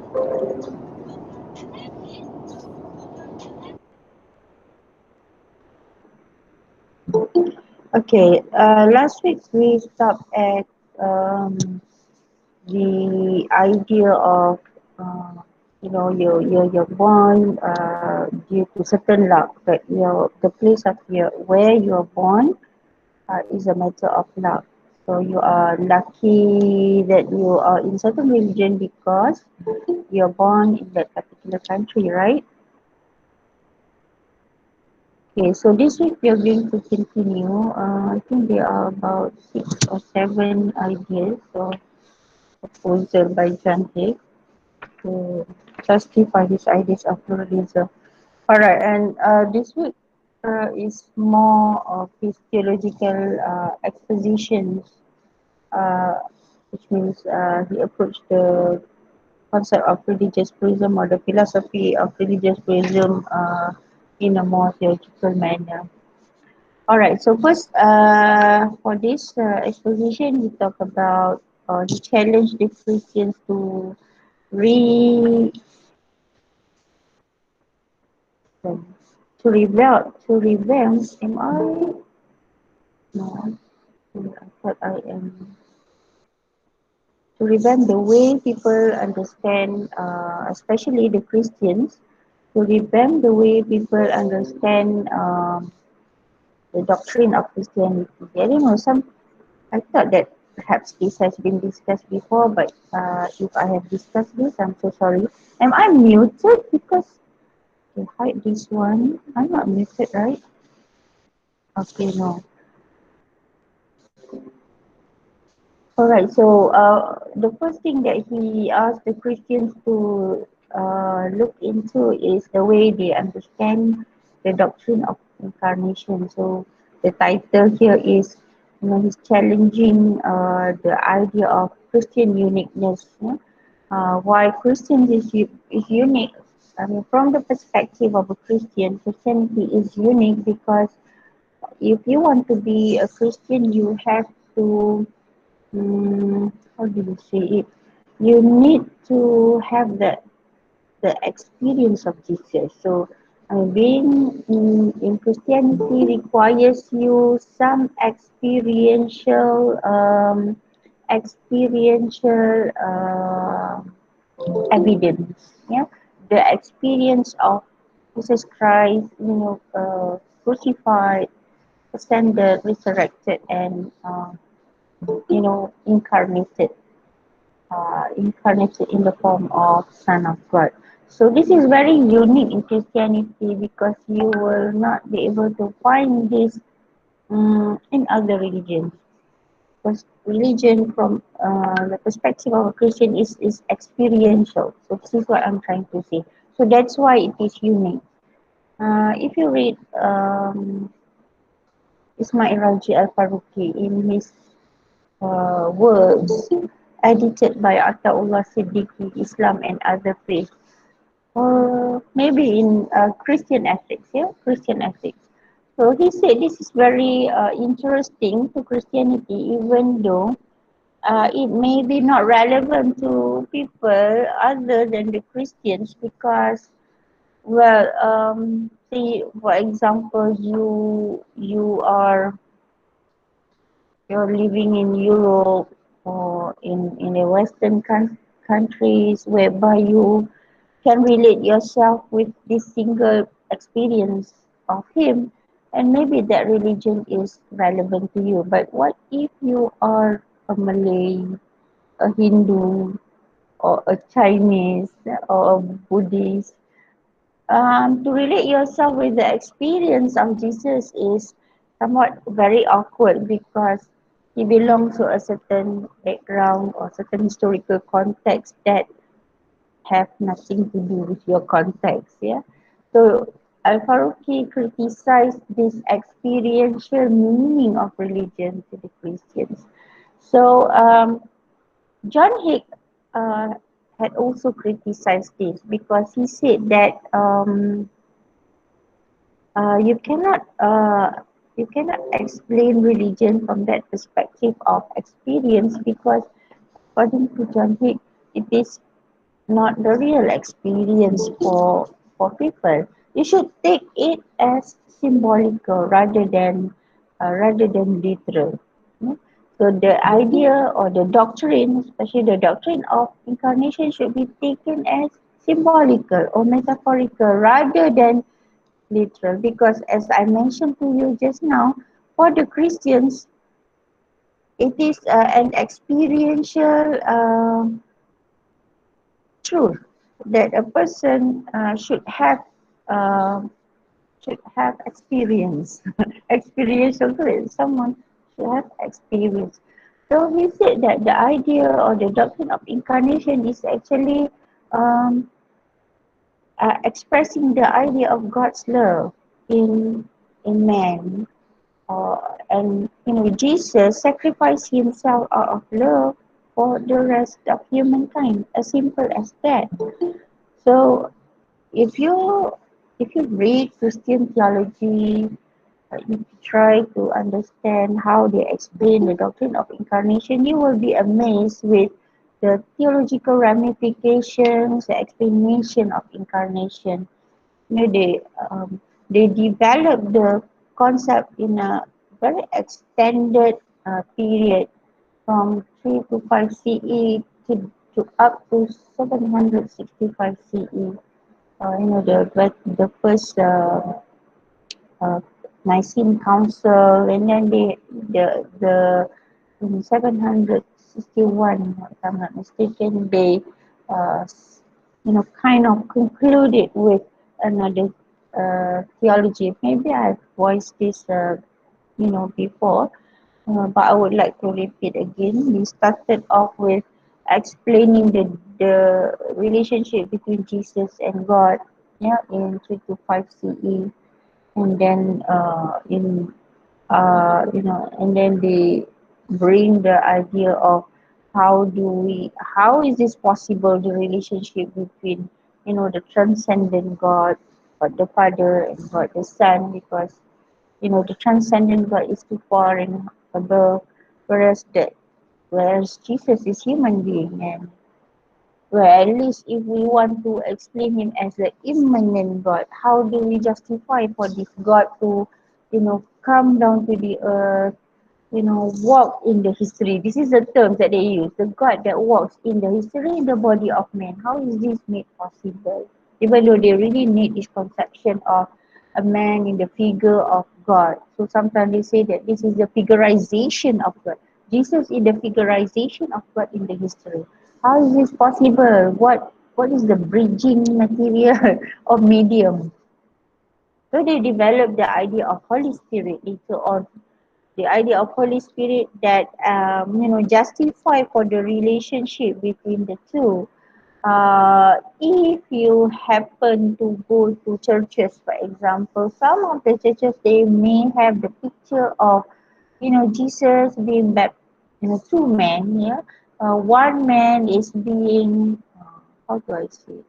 Okay, last week we stopped at um, the idea of uh, you're born due to certain luck, that the place of your where you're born is a matter of luck. So you are lucky that you are in certain religion because you're born in that particular country, right? Okay, so this week we are going to continue. I think there are about 6 or 7 ideas or proposal by John Hay to justify his ideas of pluralism. Alright, and this week is more of his theological expositions, uh, which means he approached the concept of religious pluralism or the philosophy of religious pluralism in a more theological manner. Alright, so first, for this exposition, we talk about he challenged the Christians to re to revamp. Am I? No, I thought I am. To revamp the way people understand, especially the Christians, to revamp the way people understand the doctrine of Christianity. I don't know, I thought that perhaps this has been discussed before, but if I have discussed this, I'm so sorry. Am I muted? Because to hide this one, I'm not muted, right? Okay, no. Alright, so the first thing that he asked the Christians to look into is the way they understand the doctrine of incarnation. So the title here is, he's challenging the idea of Christian uniqueness. Yeah? Why Christian is unique? I mean, from the perspective of a Christian, Christianity is unique because if you want to be a Christian, you have to how do you say it? You need to have the experience of Jesus. So, being in Christianity requires you some experiential evidence. Yeah, the experience of Jesus Christ, crucified, ascended, resurrected, and incarnated in the form of Son of God. So this is very unique in Christianity because you will not be able to find this in other religions. Because religion, from the perspective of a Christian, is experiential. So this is what I'm trying to say. So that's why it is unique. If you read Ismail Raji Al-Faruqi in his works edited by Ataullah Siddiqui, Islam and Other Faiths, or maybe in Christian ethics, yeah, Christian ethics. So he said this is very interesting to Christianity, even though it may be not relevant to people other than the Christians because, well, see, for example, you're living in Europe or in a Western countries whereby you can relate yourself with this single experience of him, and maybe that religion is relevant to you. But what if you are a Malay, a Hindu, or a Chinese, or a Buddhist? To relate yourself with the experience of Jesus is somewhat very awkward because he belongs to a certain background or certain historical context that have nothing to do with your context. Yeah. So Al-Faruqi criticized this experiential meaning of religion to the Christians. So John Hick uh, had also criticized this because he said that uh, you cannot uh, you cannot explain religion from that perspective of experience because according to John Hick, it is not the real experience for people. You should take it as symbolical rather than literal. Hmm? So the idea or the doctrine, especially the doctrine of incarnation, should be taken as symbolical or metaphorical rather than literal. Because as I mentioned to you just now, for the Christians, it is an experiential truth that a person uh, should have experience. Experiential truth. Someone should have experience. So he said that the idea or the doctrine of incarnation is actually um, expressing the idea of God's love in in man. And Jesus sacrificed himself out of love for the rest of humankind. As simple as that. So if you if you read Christian theology, if you try to understand how they explain the doctrine of incarnation, you will be amazed with the theological ramifications, the explanation of incarnation. They develop the concept in a very extended period from 3 to 5 CE to up to 765 CE. The first uh, Nicene Council, and then the in 761, if I'm not mistaken, they kind of concluded with another theology. Maybe I've voiced this before, but I would like to repeat again. We started off with explaining the relationship between Jesus and God, yeah, in 3 to 5 CE, and then and then they bring the idea of how is this possible, the relationship between the transcendent God, God the Father, and God the Son, because the transcendent God is too far and above, whereas Jesus is human being, and well, at least if we want to explain him as the immanent God, how do we justify for this God to come down to the earth, walk in the history? This is the terms that they use. The God that walks in the history in the body of man. How is this made possible? Even though they really need this conception of a man in the figure of God. So sometimes they say that this is the figurization of God. Jesus is the figurization of God in the history. How is this possible? What is the bridging material or medium? So they developed the idea of Holy Spirit later on, the idea of Holy Spirit that justify for the relationship between the two. If you happen to go to churches, for example, some of the churches they may have the picture of Jesus being baptized, two men. Yeah, one man is being how do I say,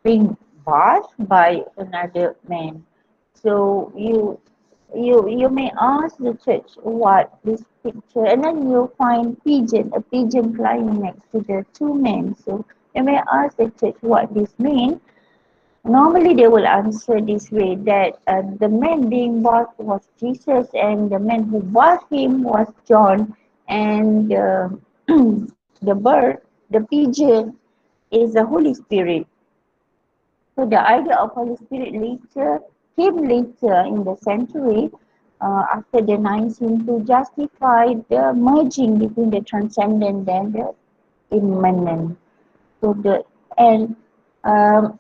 being bathed by another man. So you may ask the church what this picture, and then you'll find a pigeon flying next to the two men. So you may ask the church what this means. Normally they will answer this way, that the man being bathed was Jesus, and the man who bathed him was John, and the bird, the pigeon, is the Holy Spirit. So the idea of Holy Spirit came later in the century, after the 19th, to justify the merging between the transcendent and the immanent. So and um,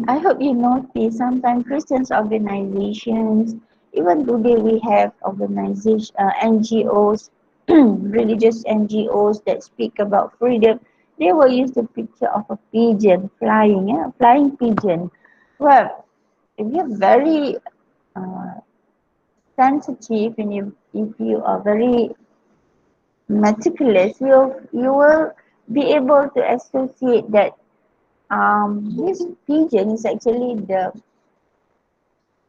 I hope you notice sometimes Christians organizations, even today we have NGOs, religious NGOs that speak about freedom. They will use the picture of a pigeon flying, flying pigeon. Well, if you're very uh, sensitive and if you are very meticulous, you will be able to associate that this pigeon is actually the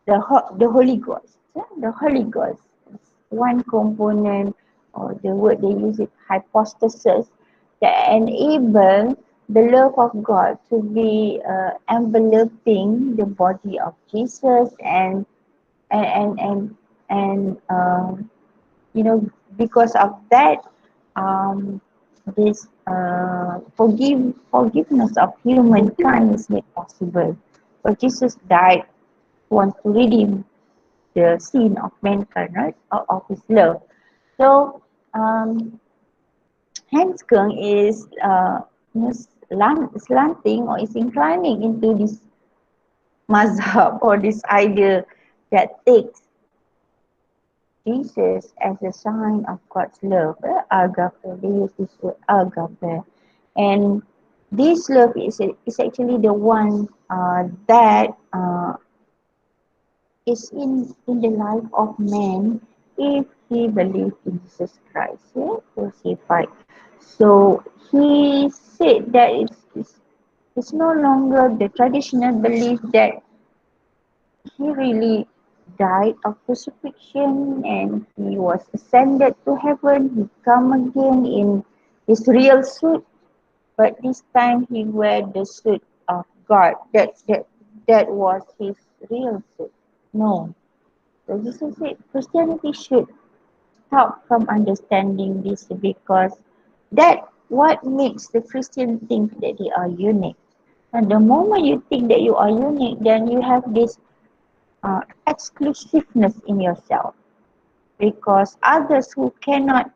Holy Ghost. Yeah? The Holy Ghost is one component, or the word they use it, hypostasis, that enable the love of God to be enveloping the body of Jesus, and and and, and you know, because of that, um, this forgiveness of humankind is made possible. So Jesus died, wants to redeem the sin of mankind, right? Of his love. So Hanskung is you know, slanting or is inclining into this mazhab or this idea that takes Jesus as a sign of God's love. Agape, they use this word agape. And this love is actually the one that is in the life of man if he believes in Jesus Christ, yeah, crucified. So he said that it's no longer the traditional belief that he really died of crucifixion and he was ascended to heaven. He come again in his real suit, but this time he wear the suit of God. That was his real suit. No. So Jesus said Christianity should stop from understanding this because that what makes the Christian think that they are unique. And the moment you think that you are unique, then you have this exclusiveness in yourself because others who cannot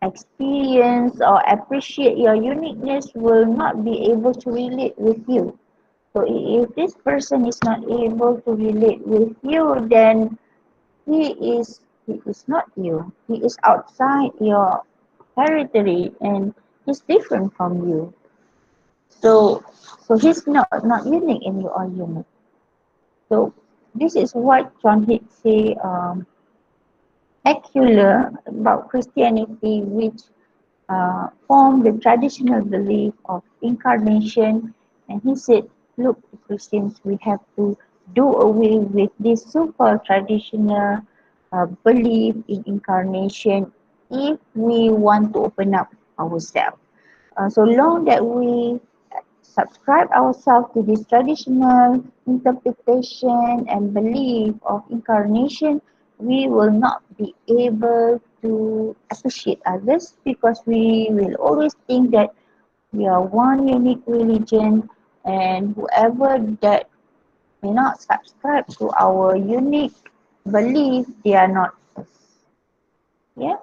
experience or appreciate your uniqueness will not be able to relate with you. So if this person is not able to relate with you, then he is not you. He is outside your territory and he's different from you. So he's not unique and you are unique. So this is what John Hicks say peculiar about Christianity, which form the traditional belief of incarnation. And he said, look, Christians, we have to do away with this so-called traditional belief in incarnation if we want to open up ourselves. So long that we subscribe ourselves to this traditional interpretation and belief of incarnation, we will not be able to appreciate others because we will always think that we are one unique religion and whoever that may not subscribe to our unique belief, they are not us. Yeah.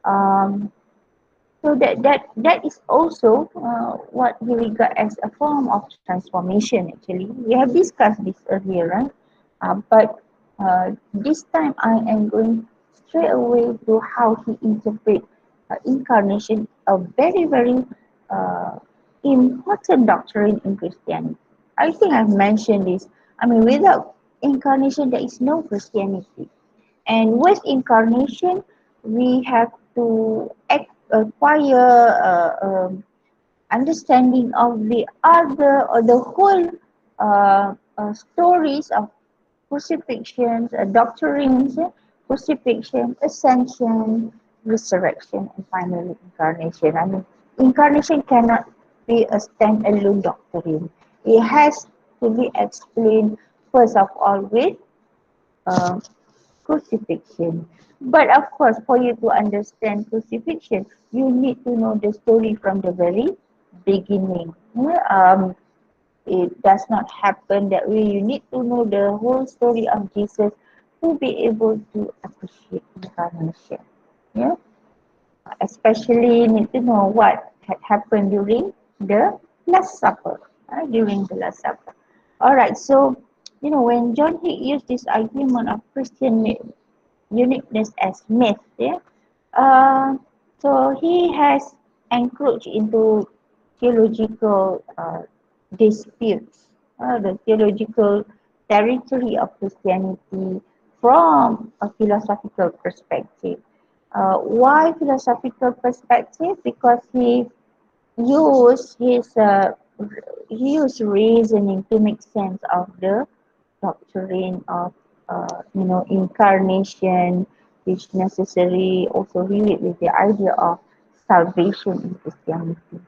Um, So that is also what we regard as a form of transformation. Actually, we have discussed this earlier, right? But this time I am going straight away to how he interprets incarnation, a very uh, important doctrine in Christianity. I think I've mentioned this. I mean, without incarnation, there is no Christianity. And with incarnation, we have to acquire understanding of the other or the whole stories of crucifixions, doctrines, crucifixion, ascension, resurrection, and finally incarnation. I mean, incarnation cannot be a standalone doctrine. It has to be explained first of all with uh, crucifixion. But of course, for you to understand crucifixion, you need to know the story from the very beginning. Yeah, it does not happen that way. You need to know the whole story of Jesus to be able to appreciate incarnation. Yeah, especially need to know what had happened during the Last Supper. During the Last Supper. All right, so when John Hick used this argument of Christian uniqueness as myth. Yeah. Uh, so he has encroached into theological disputes, the theological territory of Christianity from a philosophical perspective. Why philosophical perspective? Because used his he used reasoning to make sense of the doctrine of incarnation, which necessarily also relate with the idea of salvation in Christianity.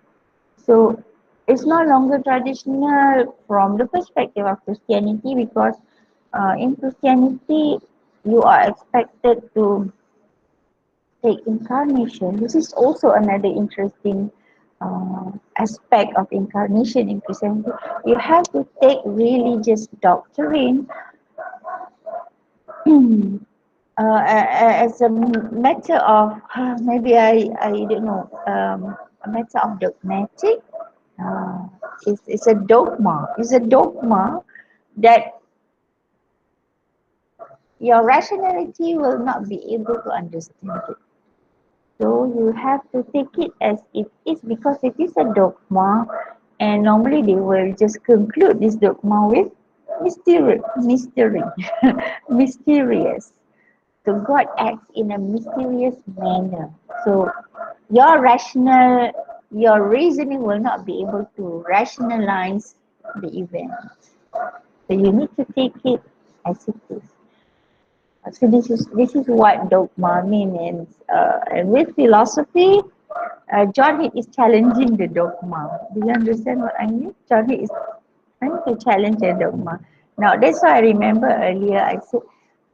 So it's no longer traditional from the perspective of Christianity because in Christianity you are expected to take incarnation. This is also another interesting aspect of incarnation in Christianity. You have to take religious doctrine as a matter of maybe I don't know a matter of dogmatic. Uh, it's a dogma. It's a dogma that your rationality will not be able to understand it. So you have to take it as it is because it is a dogma, and normally they will just conclude this dogma with mystery, mysterious. So God acts in a mysterious manner. So your reasoning will not be able to rationalize the event. So you need to take it as it is. So this is what dogma means, and with philosophy, John Heath is challenging the dogma. Do you understand what I mean? John Heath is trying to challenge the dogma. Now that's why I remember earlier I said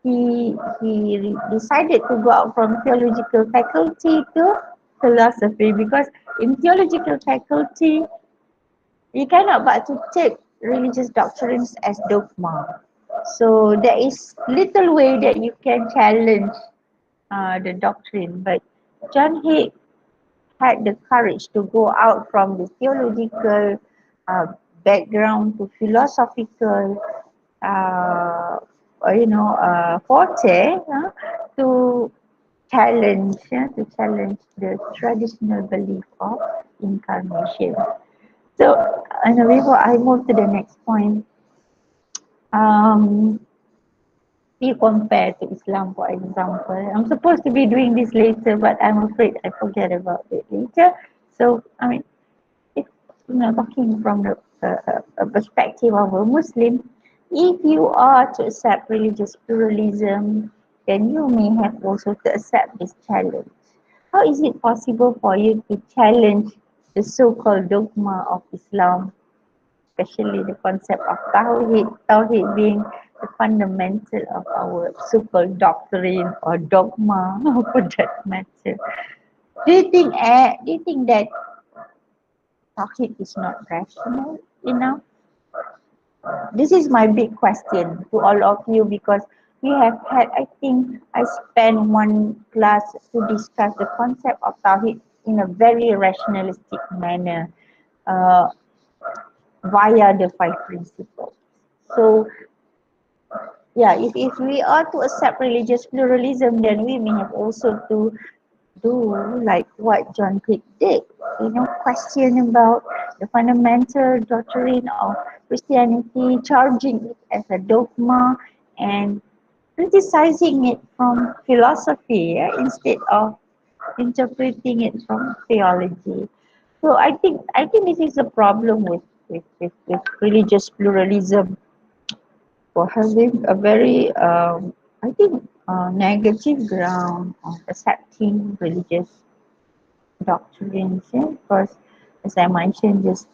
he decided to go out from theological faculty to philosophy because in theological faculty you cannot but to take religious doctrines as dogma. So there is little way that you can challenge the doctrine. But John Heath had the courage to go out from the theological uh, background to philosophical, forte to challenge the traditional belief of incarnation. So, and before I move to the next point, um, you compare to Islam, for example. I'm supposed to be doing this later, but I'm afraid I forget about it later. So, I mean, if talking from the perspective of a Muslim, if you are to accept religious pluralism, then you may have also to accept this challenge. How is it possible for you to challenge the so-called dogma of Islam, especially the concept of Tawheed being the fundamental of our so-called doctrine or dogma for that matter? Do you think that Tawheed is not rational enough? This is my big question to all of you because we have had, I think, I spent one class to discuss the concept of Tawheed in a very rationalistic manner uh, via the five principles. So, yeah, if we are to accept religious pluralism, then we may have also to do like what John Crick did, question about the fundamental doctrine of Christianity, charging it as a dogma and criticizing it from philosophy, instead of interpreting it from theology. So I think this is a problem with religious pluralism for having a very I think negative ground of accepting religious doctrines, because as I mentioned just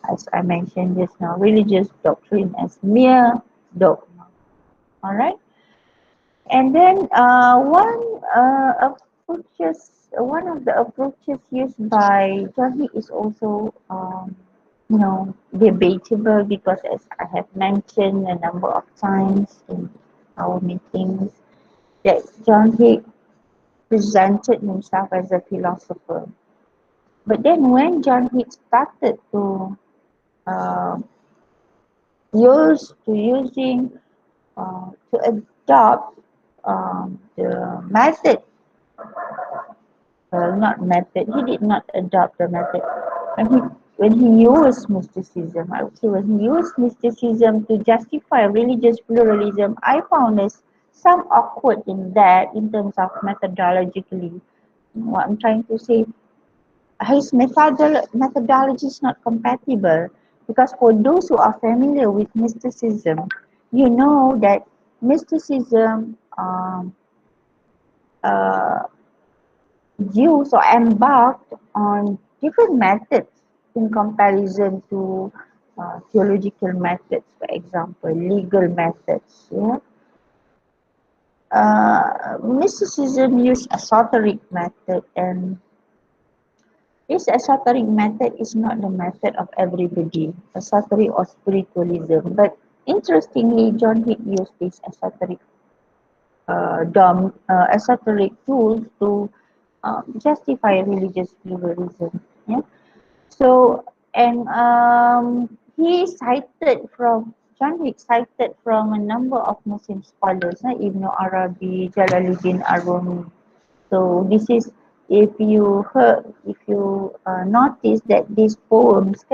now, religious doctrine as mere dogma. All right, and then one of the approaches used by Johnny is also debatable because, as I have mentioned a number of times in our meetings, that John Hick presented himself as a philosopher. But then when John Hick started to uh, using to adopt the method, not method, he did not adopt the method. When he when he used mysticism, I would say when he used mysticism to justify religious pluralism, I found there's some awkward in that in terms of methodologically. What I'm trying to say, his methodology is not compatible because for those who are familiar with mysticism, you know that mysticism uh, used or embarked on different methods in comparison to theological methods, for example, legal methods. Yeah, mysticism use esoteric method, and this esoteric method is not the method of everybody, esoteric or spiritualism. But interestingly, John Hick used this esoteric tools to justify religious pluralism. Yeah. So, and he cited from John Hick cited from a number of Muslim scholars, Ibn Arabi, Jalaluddin Arumi. So this is, if you notice that these poems,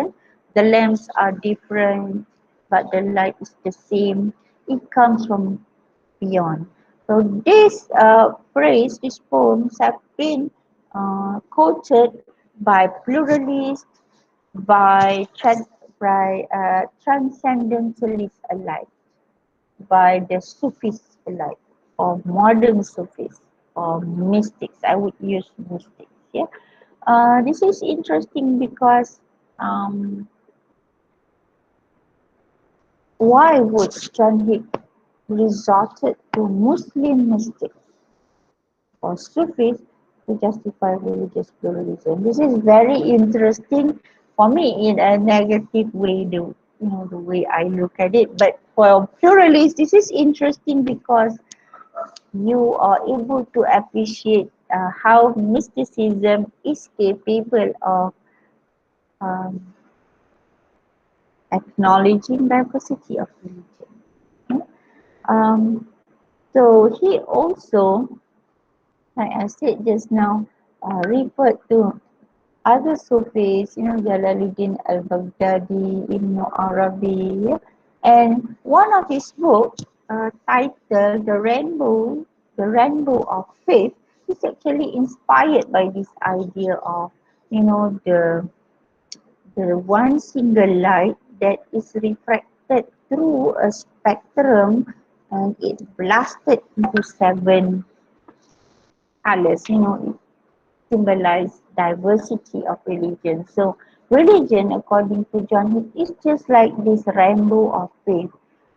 the lamps are different, but the light is the same. It comes from beyond. So this phrase, these poems have been quoted by pluralists, by, transcendentalists alike, by the Sufis alike, or modern Sufis, or mystics. I would use mystics. Yeah, this is interesting because um, why would John Hick resorted to Muslim mystics or Sufis to justify religious pluralism? This is very interesting for me in a negative way, the way I look at it. But for pluralists, this is interesting because you are able to appreciate how mysticism is capable of um, acknowledging diversity of religion. Okay? Um, so he also, like I said just now, referred to other Sufis, Jalaluddin al-Baghdadi, Ibn Arabi, yeah? And one of his books, titled The Rainbow of Faith, is actually inspired by this idea of, the one single light that is refracted through a spectrum, and it blasted into seven colors, symbolize diversity of religion. So religion, according to John Hick, is just like this rainbow of faith.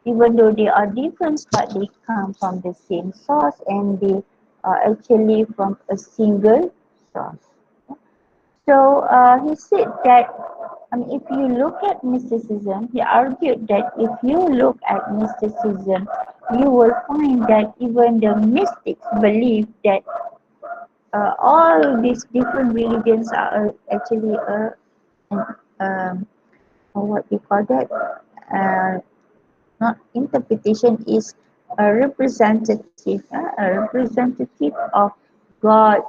Even though they are different, but they come from the same source, and they are actually from a single source. So he said that, if you look at mysticism, he argued that if you look at mysticism, you will find that even the mystics believe that all these different religions are actually um, what we call that, not interpretation, is a representative of God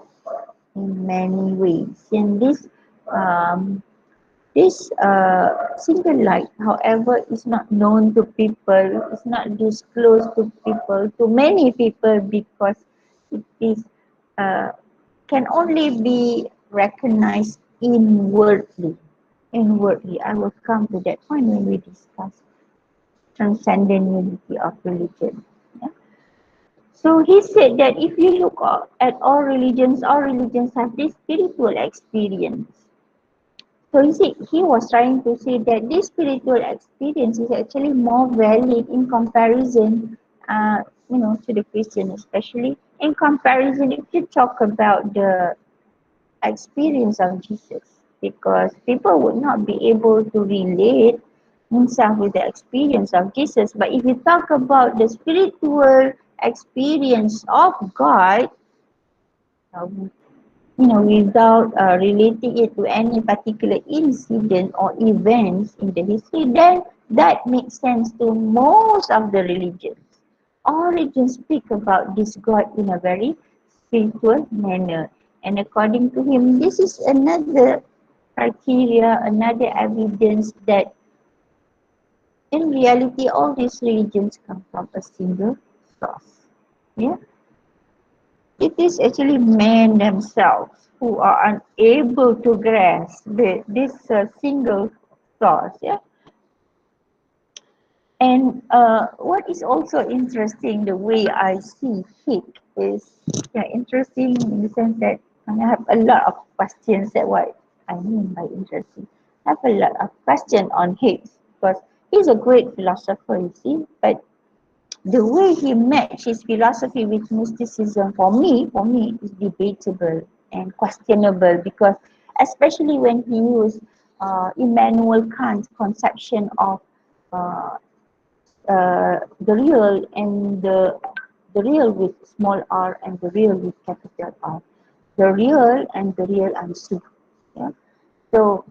in many ways. And this single light, however, is not known to people, is not disclosed to people, to many people, because it is uh, can only be recognized inwardly. Inwardly, I will come to that point when we discuss transcendent unity of religion. Yeah? So he said that if you look at all religions have this spiritual experience. So he was trying to say that this spiritual experience is actually more valid in comparison, to the Christian, especially in comparison if you talk about the experience of Jesus, because people would not be able to relate himself with the experience of Jesus. But if you talk about the spiritual experience of God, um, without relating it to any particular incident or events in the history, then that makes sense to most of the religions. All religions speak about this God in a very spiritual manner. And according to him, this is another criteria, another evidence that in reality all these religions come from a single source. Yeah? It is actually men themselves who are unable to grasp this single source. Yeah? And what is also interesting, the way I see Hick is, interesting in the sense that I have a lot of questions that what I mean by interesting. have a lot of question on Higgs because he's a great philosopher, you see, but the way he matched his philosophy with mysticism for me is debatable and questionable because especially when he used Immanuel Kant's conception of uh, the real and the real with small r and the real with capital R, the real and the real unseen. Yeah. So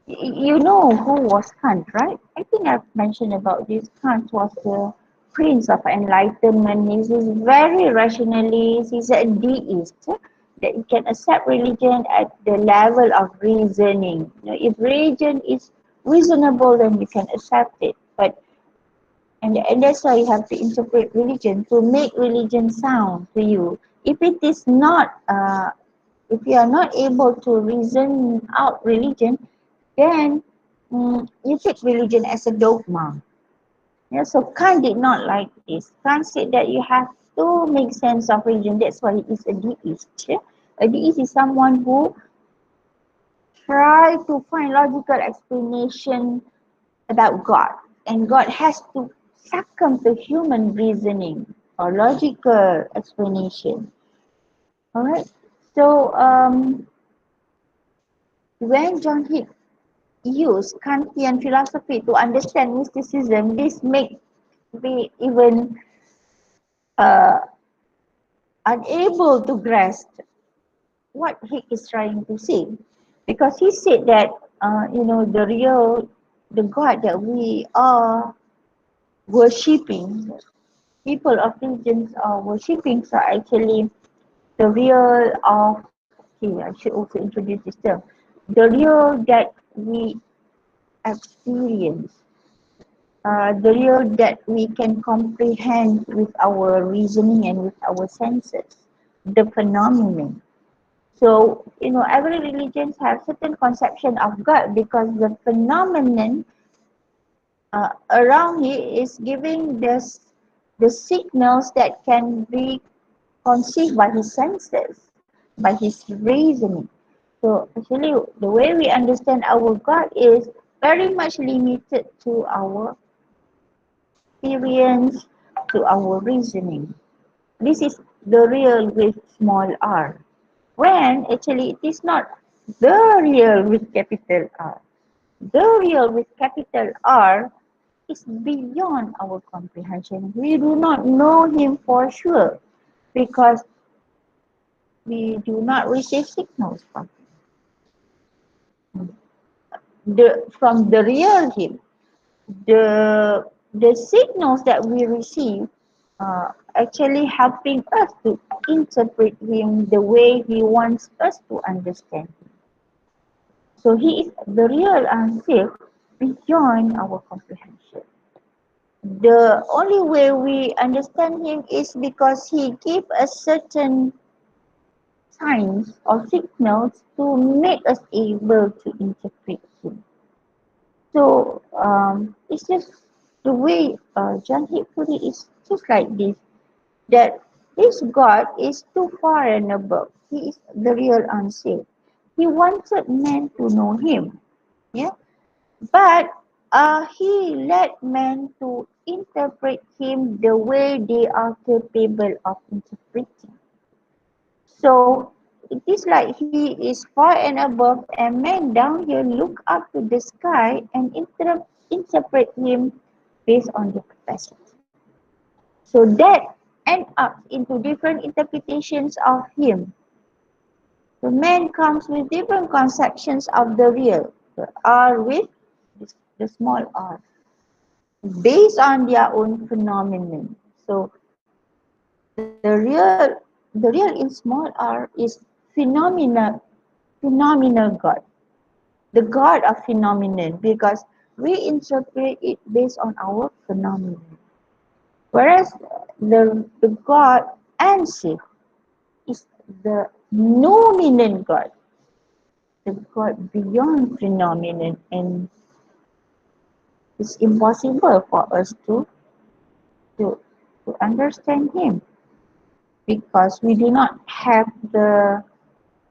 you know who was Kant, right? I think I've mentioned about this. Kant was the prince of enlightenment. He's very rationalist. He's a deist. That you can accept religion at the level of reasoning. You know, if religion is reasonable, then you can accept it. But and that's why you have to interpret religion to make religion sound to you. If it is not, if you are not able to reason out religion, then you take religion as a dogma. Yeah, so Kant did not like this. Kant said that you have to make sense of religion. That's why he is a deist. Yeah? A deist is someone who try to find logical explanation about God, and God has to succumb to human reasoning or logical explanation. All right. So when John Hick used Kantian philosophy to understand mysticism, this makes me even uh, unable to grasp what he is trying to say, because he said that the real, the God that we are worshipping, people of religions are worshipping, are actually the real of. Okay, I should also introduce this term. The real that we experience, the real that we can comprehend with our reasoning and with our senses, the phenomenon. So, every religion has certain conception of God because the phenomenon around it is giving this the signals that can be conceived by his senses, by his reasoning. So actually the way we understand our God is very much limited to our experience, to our reasoning. This is the real with small r. When actually it is not the real with capital R. The real with capital R is beyond our comprehension. We do not know him for sure because we do not receive signals from the real him. The signals that we receive actually helping us to interpret him the way he wants us to understand him. So he is the real answer beyond our comprehension. The only way we understand him is because he gave us certain signs or signals to make us able to interpret him. So it's just the way John Hick put it is just like this, that this God is too far and above. He is the real unsaved. He wanted men to know him. Yeah. But he let men to interpret him the way they are capable of interpreting. So it is like he is far and above, and men down here look up to the sky and interpret him based on their capacity. So that end up into different interpretations of him. So man comes with different conceptions of the real, the R with the small r, based on their own phenomenon. So the real in small r is phenomenal God, the God of phenomenon, because we interpret it based on our phenomenon. Whereas the God answer is the nominal God, the God beyond phenomenon, and it's impossible for us to, to understand Him because we do not have the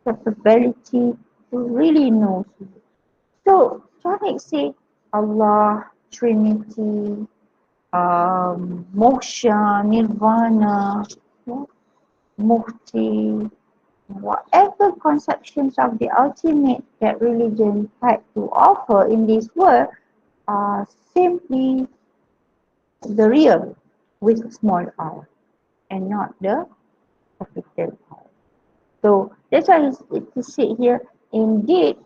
capability to really know Him. So Tariq say Allah, Trinity, moksha, nirvana, yeah, mukti, whatever conceptions of the ultimate that religion had to offer in this world are simply the real with small r and not the capital R. So that's why it said here, indeed,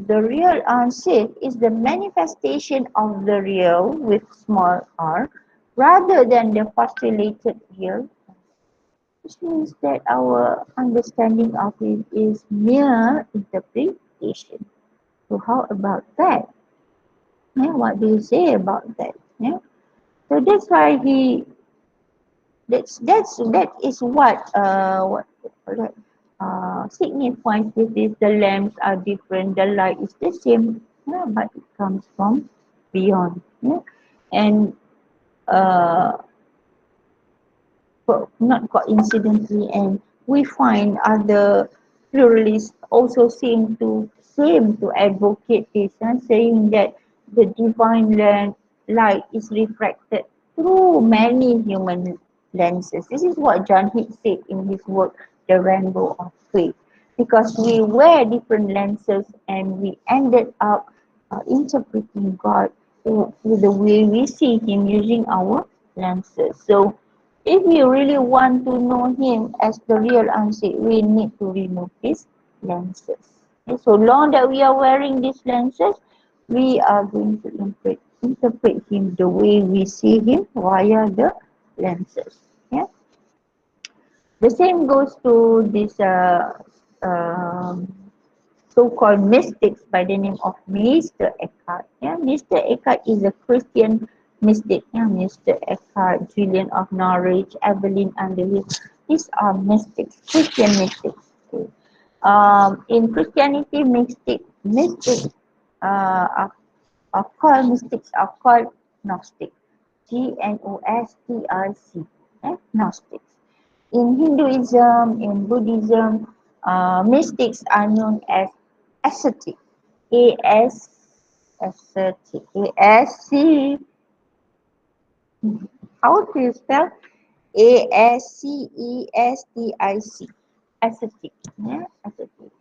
the real answer is the manifestation of the real with small r rather than the postulated real, which means that our understanding of it is mere interpretation. So how about that? Yeah, what do you say about that? Yeah. So that's why that is what signifies with this. The lamps are different, the light is the same, yeah, but it comes from beyond. Yeah. And uh, not coincidentally, and we find other pluralists also seem to advocate this and saying that the divine light is refracted through many human lenses. This is what John Hicks said in his work, The Rainbow of Faith. Because we wear different lenses and we ended up interpreting God with the way we see Him using our lenses. So if we really want to know Him as the real answer, we need to remove these lenses. Okay, so long that we are wearing these lenses, we are going to interpret Him the way we see Him via the lenses. Yeah. The same goes to this so-called mystics by the name of Mr. Eckhart. Yeah, Mr. Eckhart is a Christian mystic. Yeah, Mr. Eckhart, Julian of Norwich, Evelyn Underwood. These are mystics, Christian mystics. Okay. In Christianity, mystics are called Gnostic. Gnostic. Gnostics. In Hinduism, in Buddhism, mystics are known as ascetic. A-S, ascetic. A-S-C, how do you spell? A-S-C-E-S-T-I-C. Ascetic. Yeah, ascetic.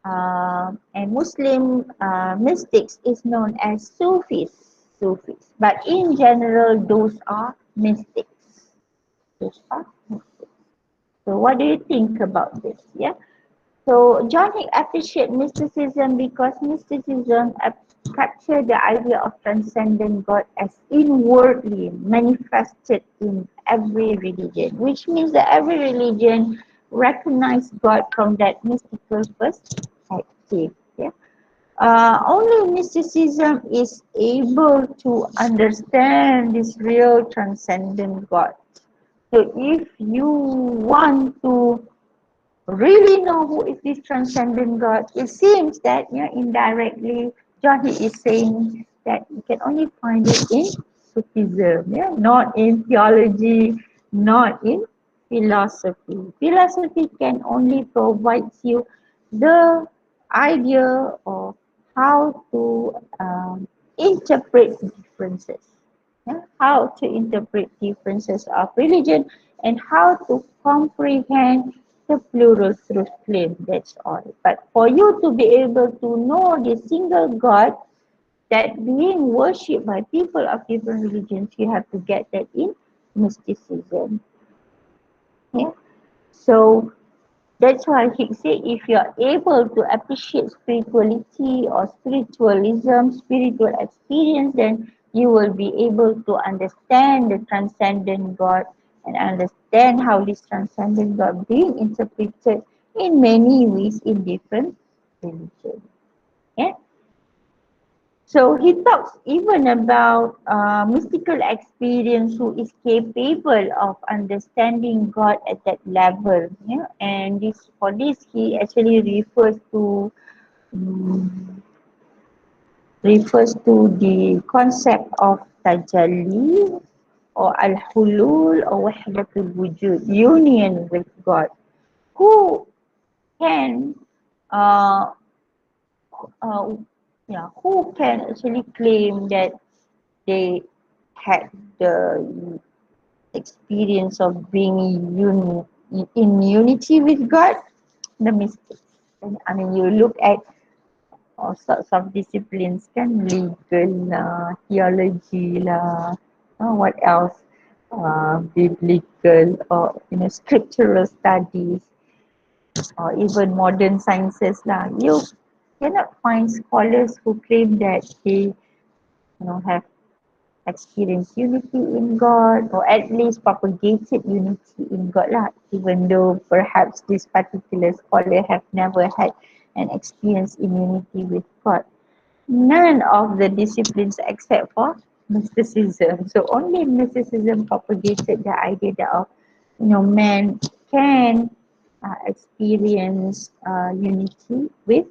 And Muslim mystics is known as Sufis. Sufis. But in general, those are mystics. Those are mystics. So what do you think about this? Yeah. So John Hick appreciates mysticism because mysticism captures the idea of transcendent God as inwardly manifested in every religion, which means that every religion recognizes God from that mystical perspective. Yeah? Only mysticism is able to understand this real transcendent God. So if you want to really know who is this transcendent God, it seems that, yeah, indirectly John is saying that you can only find it in Sufism, yeah, not in theology, not in philosophy. Philosophy can only provide you the idea of how to interpret differences, yeah, how to interpret differences of religion and how to comprehend the plural truth claim. That's all. But for you to be able to know the single God that being worshipped by people of different religions, you have to get that in mysticism. Yeah. So that's why he said if you are able to appreciate spirituality or spiritualism, spiritual experience, then you will be able to understand the transcendent God and understand how this transcendent God being interpreted in many ways in different religions. Yeah. So he talks even about mystical experience who is capable of understanding God at that level. Yeah? And this for this he actually um, refers to the concept of tajalli or al-hulul or wahdatul wujud, union with God, who can uh, uh, Yeah, who can actually claim that they had the experience of being in unity with God? The mystics. And, I mean, you look at all sorts of disciplines, can legal lah, theology lah, what else? Biblical or scriptural studies, or even modern sciences lah. You cannot find scholars who claim that they have experienced unity in God, or at least propagated unity in God lah, even though perhaps this particular scholar have never had an experience in unity with God. None of the disciplines except for mysticism. So only mysticism propagated the idea that man can experience unity with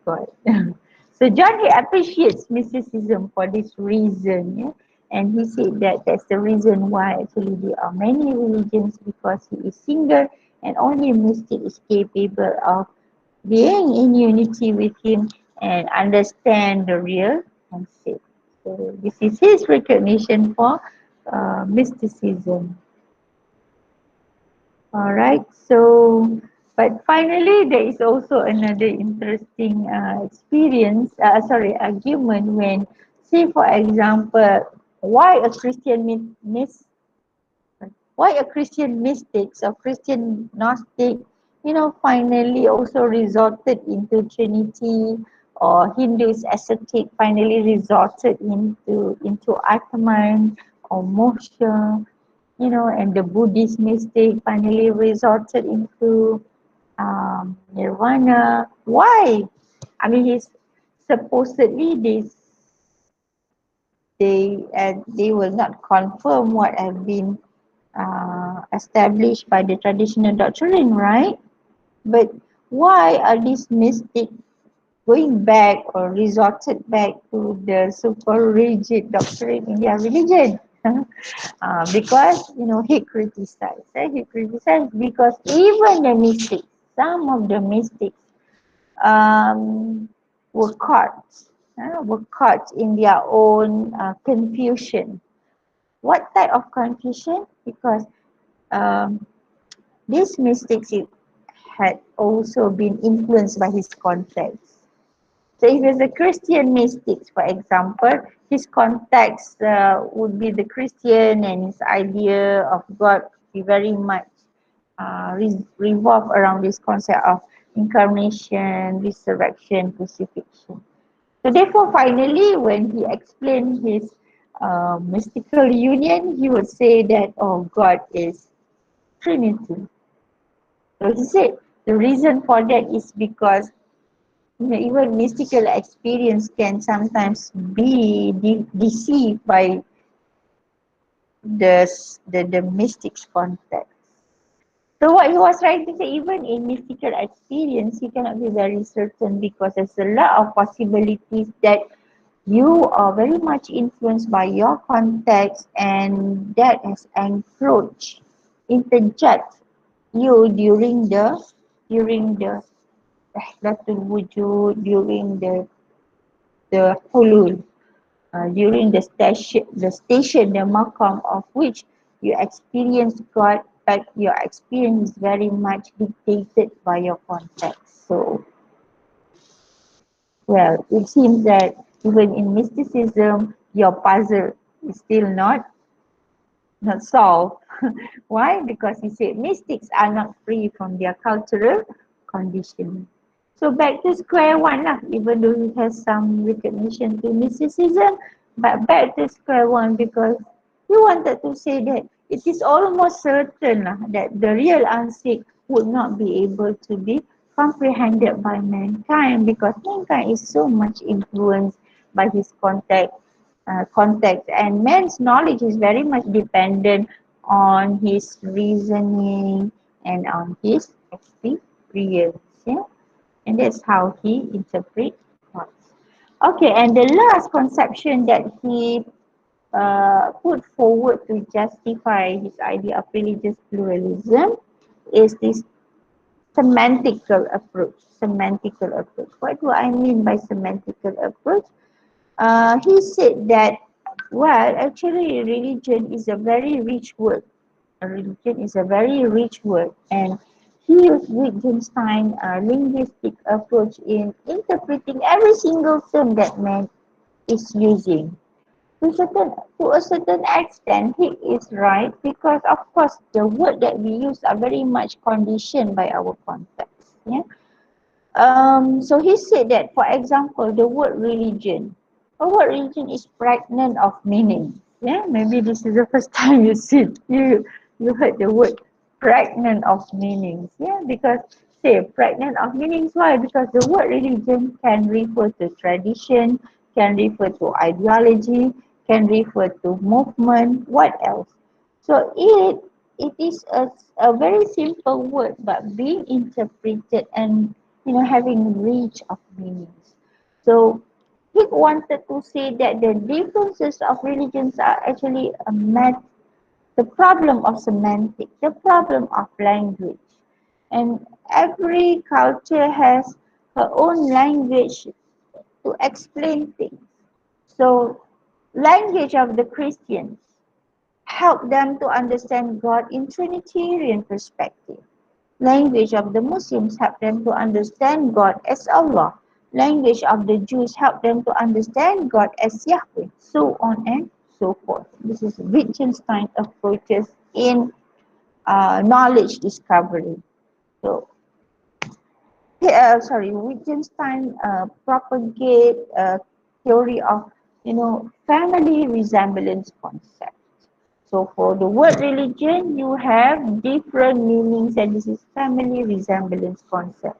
God. So John, he appreciates mysticism for this reason, yeah? And he said that that's the reason why actually there are many religions, because he is single and only a mystic is capable of being in unity with him and understand the real concept. So this is his recognition for mysticism. All right. So, but finally, there is also another interesting experience. Argument when, say, for example, why a Christian why a Christian mystics or Christian Gnostic, finally also resorted into Trinity, or Hindus ascetic finally resorted into Atman or Moksha, and the Buddhist mystic finally resorted into Nirvana. Why? I mean, he's supposedly they will not confirm what have been established by the traditional doctrine, right? But why are these mystics going back or resorted back to the super rigid doctrine in their religion? Because he criticized. He criticized because even the mystics, some of the mystics, um, were caught in their own confusion. What type of confusion? Because um, these mystics had also been influenced by his context. So if it's a Christian mystic, for example, his context would be the Christian, and his idea of God be very much revolve around this concept of incarnation, resurrection, crucifixion. So therefore, finally, when he explained his mystical union, he would say that, oh, God is Trinity. So he said the reason for that is because even mystical experience can sometimes be deceived by the mystic's context. So what he was trying to say, even in mystical experience, you cannot be very certain because there's a lot of possibilities that you are very much influenced by your context, and that has encroached, interject you during the Rahlatul Wujud, during the hulul, during the makam of which you experience God, but your experience is very much dictated by your context. So, well, it seems that even in mysticism, your puzzle is still not solved. Why? Because he said mystics are not free from their cultural conditioning. So back to square one lah, even though he has some recognition to mysticism, but back to square one because he wanted to say that it is almost certain lah that the real unseen would not be able to be comprehended by mankind, because mankind is so much influenced by his context, and man's knowledge is very much dependent on his reasoning and on his experience, yeah? And that's how he interprets thoughts. Okay, and the last conception that he put forward to justify his idea of religious pluralism is this semantical approach. Semantical approach. What do I mean by semantical approach? He said that, well, actually, religion is a very rich word. A religion is a very rich word, and he used Wittgenstein linguistic approach in interpreting every single term that man is using. To a certain extent, he is right because, of course, the word that we use are very much conditioned by our context. Yeah. So he said that, for example, the word religion. The word religion is pregnant of meaning. Yeah, maybe this is the first time you heard the word pregnant of meanings. Yeah, because say pregnant of meanings. Why? Because the word religion can refer to tradition, can refer to ideology, can refer to movement. What else? So it is a very simple word, but being interpreted and having reach of meanings. So he wanted to say that the differences of religions are actually the problem of semantics, the problem of language. And every culture has her own language to explain things. So language of the Christians help them to understand God in Trinitarian perspective. Language of the Muslims help them to understand God as Allah. Language of the Jews help them to understand God as Yahweh. So on and so forth. This is Wittgenstein approaches in knowledge discovery. So, Wittgenstein propagate a theory of, family resemblance concept. So for the word religion, you have different meanings, and this is family resemblance concept.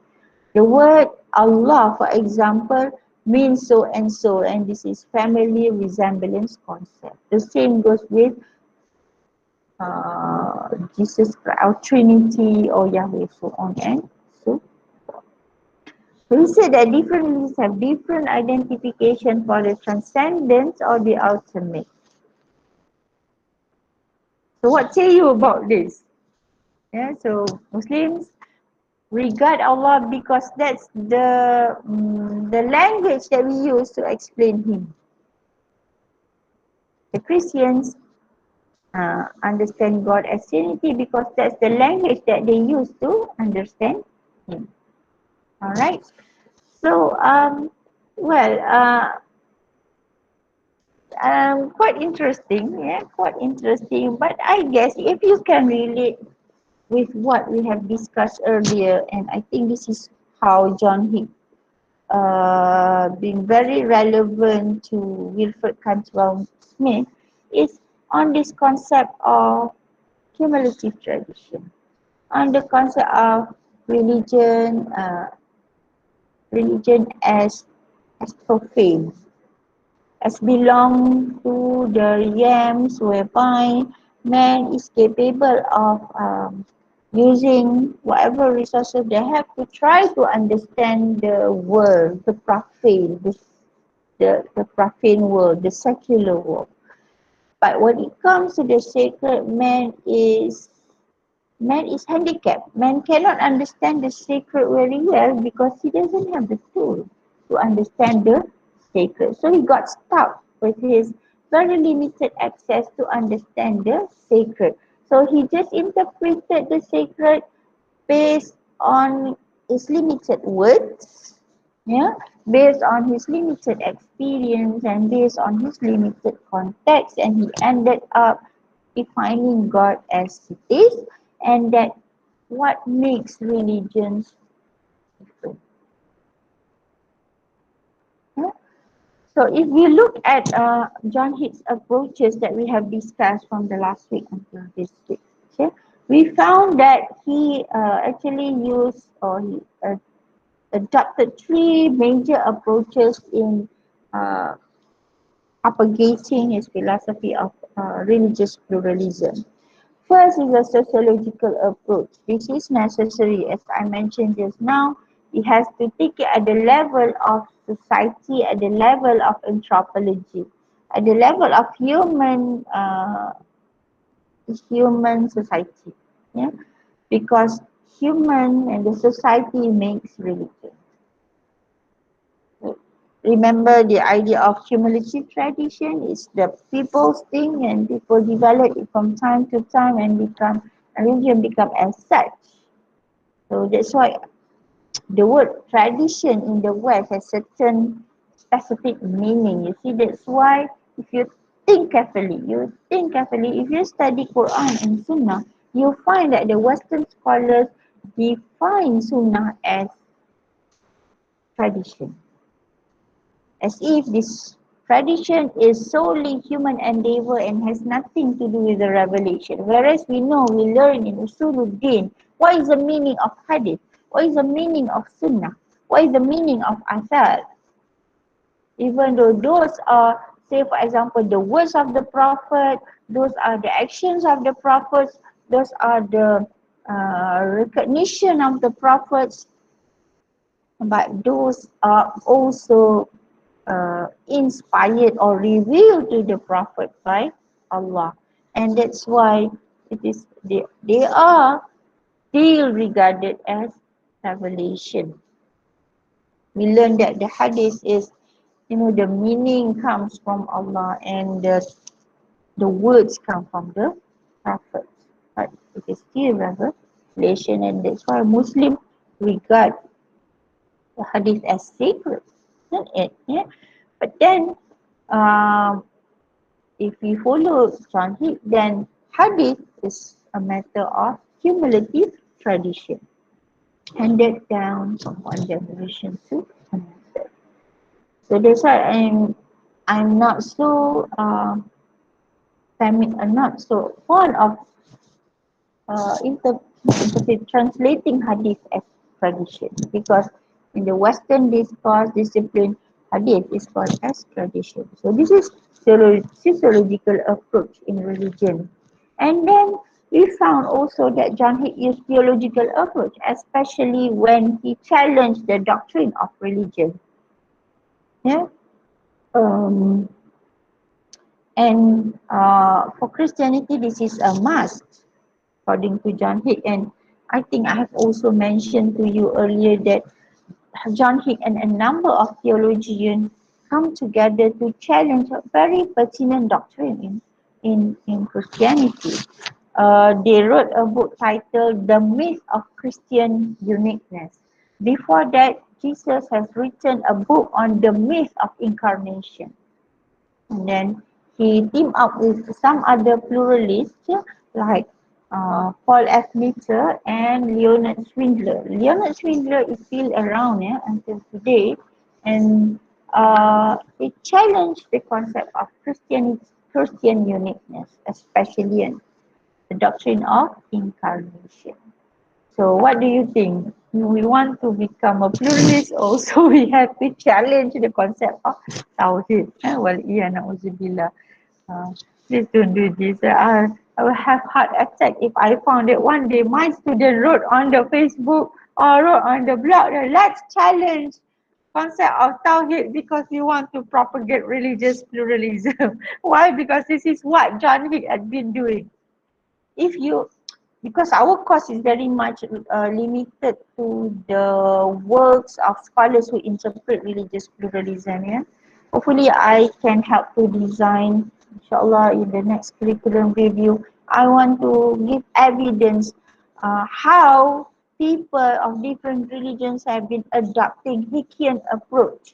The word Allah, for example, means so and so, and this is family resemblance concept. The same goes with Jesus Christ, or Trinity, or Yahweh, so on and so. So he said that different religions have different identification for the transcendence or the ultimate. So what say you about this? Yeah, so Muslims regard Allah because that's the language that we use to explain Him. The Christians understand God as Trinity because that's the language that they use to understand Him. All right. So, well, quite interesting. Yeah, quite interesting. But I guess if you can relate with what we have discussed earlier, and I think this is how John Hicks being very relevant to Wilfred Cantwell Smith is on this concept of cumulative tradition, on the concept of religion, religion as profane, as belong to the realms whereby man is capable of using whatever resources they have to try to understand the world, the profane, the profane world, the secular world. But when it comes to the sacred, man is handicapped. Man cannot understand the sacred very well because he doesn't have the tool to understand the sacred. So he got stuck with his very limited access to understand the sacred. So he just interpreted the sacred based on his limited words, yeah, based on his limited experience and based on his limited context, and he ended up defining God as it is, and that what makes religions different. Yeah? So if we look at John Hicks' approaches that we have discussed from the last week until this week, okay, we found that he actually used or he adopted three major approaches in uh, propagating his philosophy of religious pluralism. First is a sociological approach. This is necessary, as I mentioned just now. It has to take it at the level of society, at the level of anthropology, at the level of human society. Yeah, because human and the society makes religion. Remember the idea of cumulative tradition is the people's thing and people develop it from time to time and become religion become as such. So that's why the word tradition in the West has certain specific meaning. You see, that's why if you think carefully, if you study Quran and Sunnah, you find that the Western scholars define Sunnah as tradition. As if this tradition is solely human endeavor and has nothing to do with the revelation. Whereas we learn in Usuluddin, what is the meaning of hadith? What is the meaning of sunnah? What is the meaning of athar? Even though those are, say for example, the words of the Prophet, those are the actions of the prophets, those are the recognition of the prophets, but those are also inspired or revealed to the Prophet by Allah. And that's why they are still regarded as revelation. We learn that the hadith is, the meaning comes from Allah and the words come from the Prophet. But it is still revelation, and that's why Muslims regard the hadith as sacred, isn't it? Yeah. But then, um, if we follow Sahih, then hadith is a matter of cumulative tradition, handed down from one generation to another. So that's why I'm not so I'm not so fond of translating hadith as tradition, because in the Western discourse discipline, hadith is called as tradition. So this is sociological approach in religion. And then we found also that John Hick used theological approach, especially when he challenged the doctrine of religion. Yeah. Um, and for Christianity, this is a must, according to John Hick. And I think I have also mentioned to you earlier that John Hick and a number of theologians come together to challenge a very pertinent doctrine in Christianity. They wrote a book titled The Myth of Christian Uniqueness. Before that, Jesus has written a book on the myth of incarnation. And then he teamed up with some other pluralists like Paul F. Meter and Leonard Swindler. Leonard Swindler is still around until today, and he challenged the concept of Christian uniqueness, especially in the doctrine of incarnation. So what do you think? We want to become a pluralist, also we have to challenge the concept of Tawheed. Na'udzubillah. Uh, please don't do this. I will have heart attack if I found that one day my student wrote on the Facebook or wrote on the blog that let's challenge concept of Tawheed because we want to propagate religious pluralism. Why? Because this is what John Hick had been doing. If you, because our course is very much limited to the works of scholars who interpret religious pluralism, yeah. Hopefully I can help to design, inshallah, in the next curriculum review. I want to give evidence how people of different religions have been adopting Hickian approach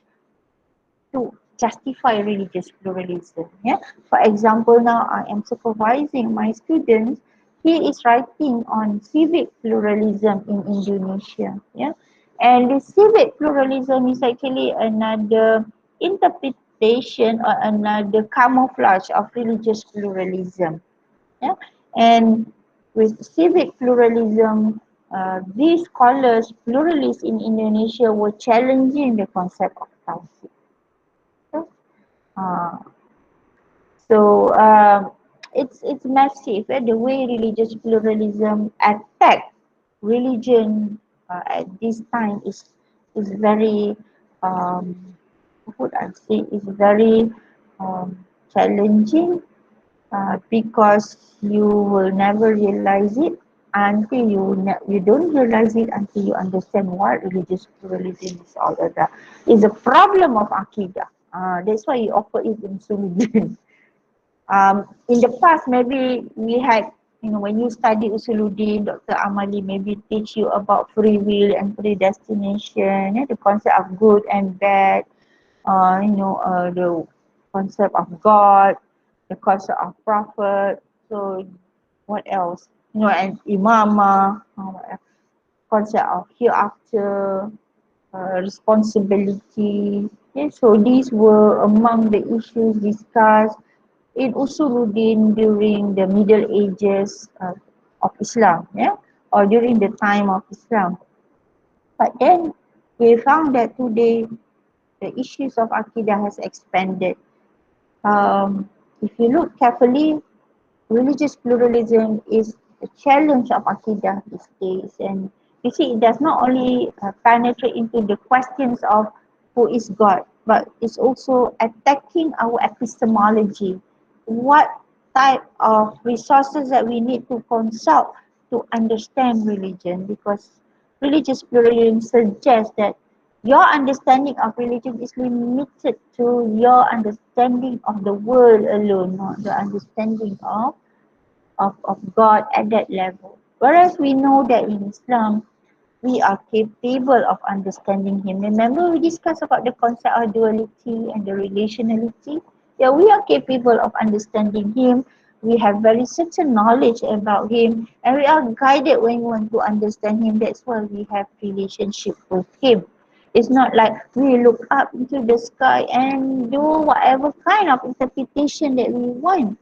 to justify religious pluralism. Yeah. For example, now I am supervising my students. He is writing on civic pluralism in Indonesia. Yeah. And the civic pluralism is actually another interpretation or another camouflage of religious pluralism. Yeah. And with civic pluralism, these scholars, pluralists in Indonesia, were challenging the concept of tauhid. Uh, so it's massive. The way religious pluralism attack religion at this time is very what would I say is very challenging because you will never realize it until you don't realize it until you understand what religious pluralism is all about. It's a problem of akidah. That's why you offer it in Usuluddin. In the past, maybe we had, when you study Usuluddin, Dr. Amali maybe teach you about free will and predestination, the concept of good and bad, the concept of God, the concept of prophet. So what else? And imamah, concept of hereafter, responsibility. Okay, so these were among the issues discussed in Usuluddin during the Middle Ages of Islam, or during the time of Islam. But then we found that today the issues of Aqidah has expanded. If you look carefully, religious pluralism is a challenge of Aqidah these days. And you see, it does not only penetrate into the questions of who is God, but it's also attacking our epistemology. What type of resources that we need to consult to understand religion? Because religious pluralism suggests that your understanding of religion is limited to your understanding of the world alone, not the understanding of God at that level. Whereas we know that in Islam, we are capable of understanding Him. Remember we discussed about the concept of duality and the relationality? Yeah, we are capable of understanding Him. We have very certain knowledge about Him and we are guided when we want to understand Him. That's why we have relationship with Him. It's not like we look up into the sky and do whatever kind of interpretation that we want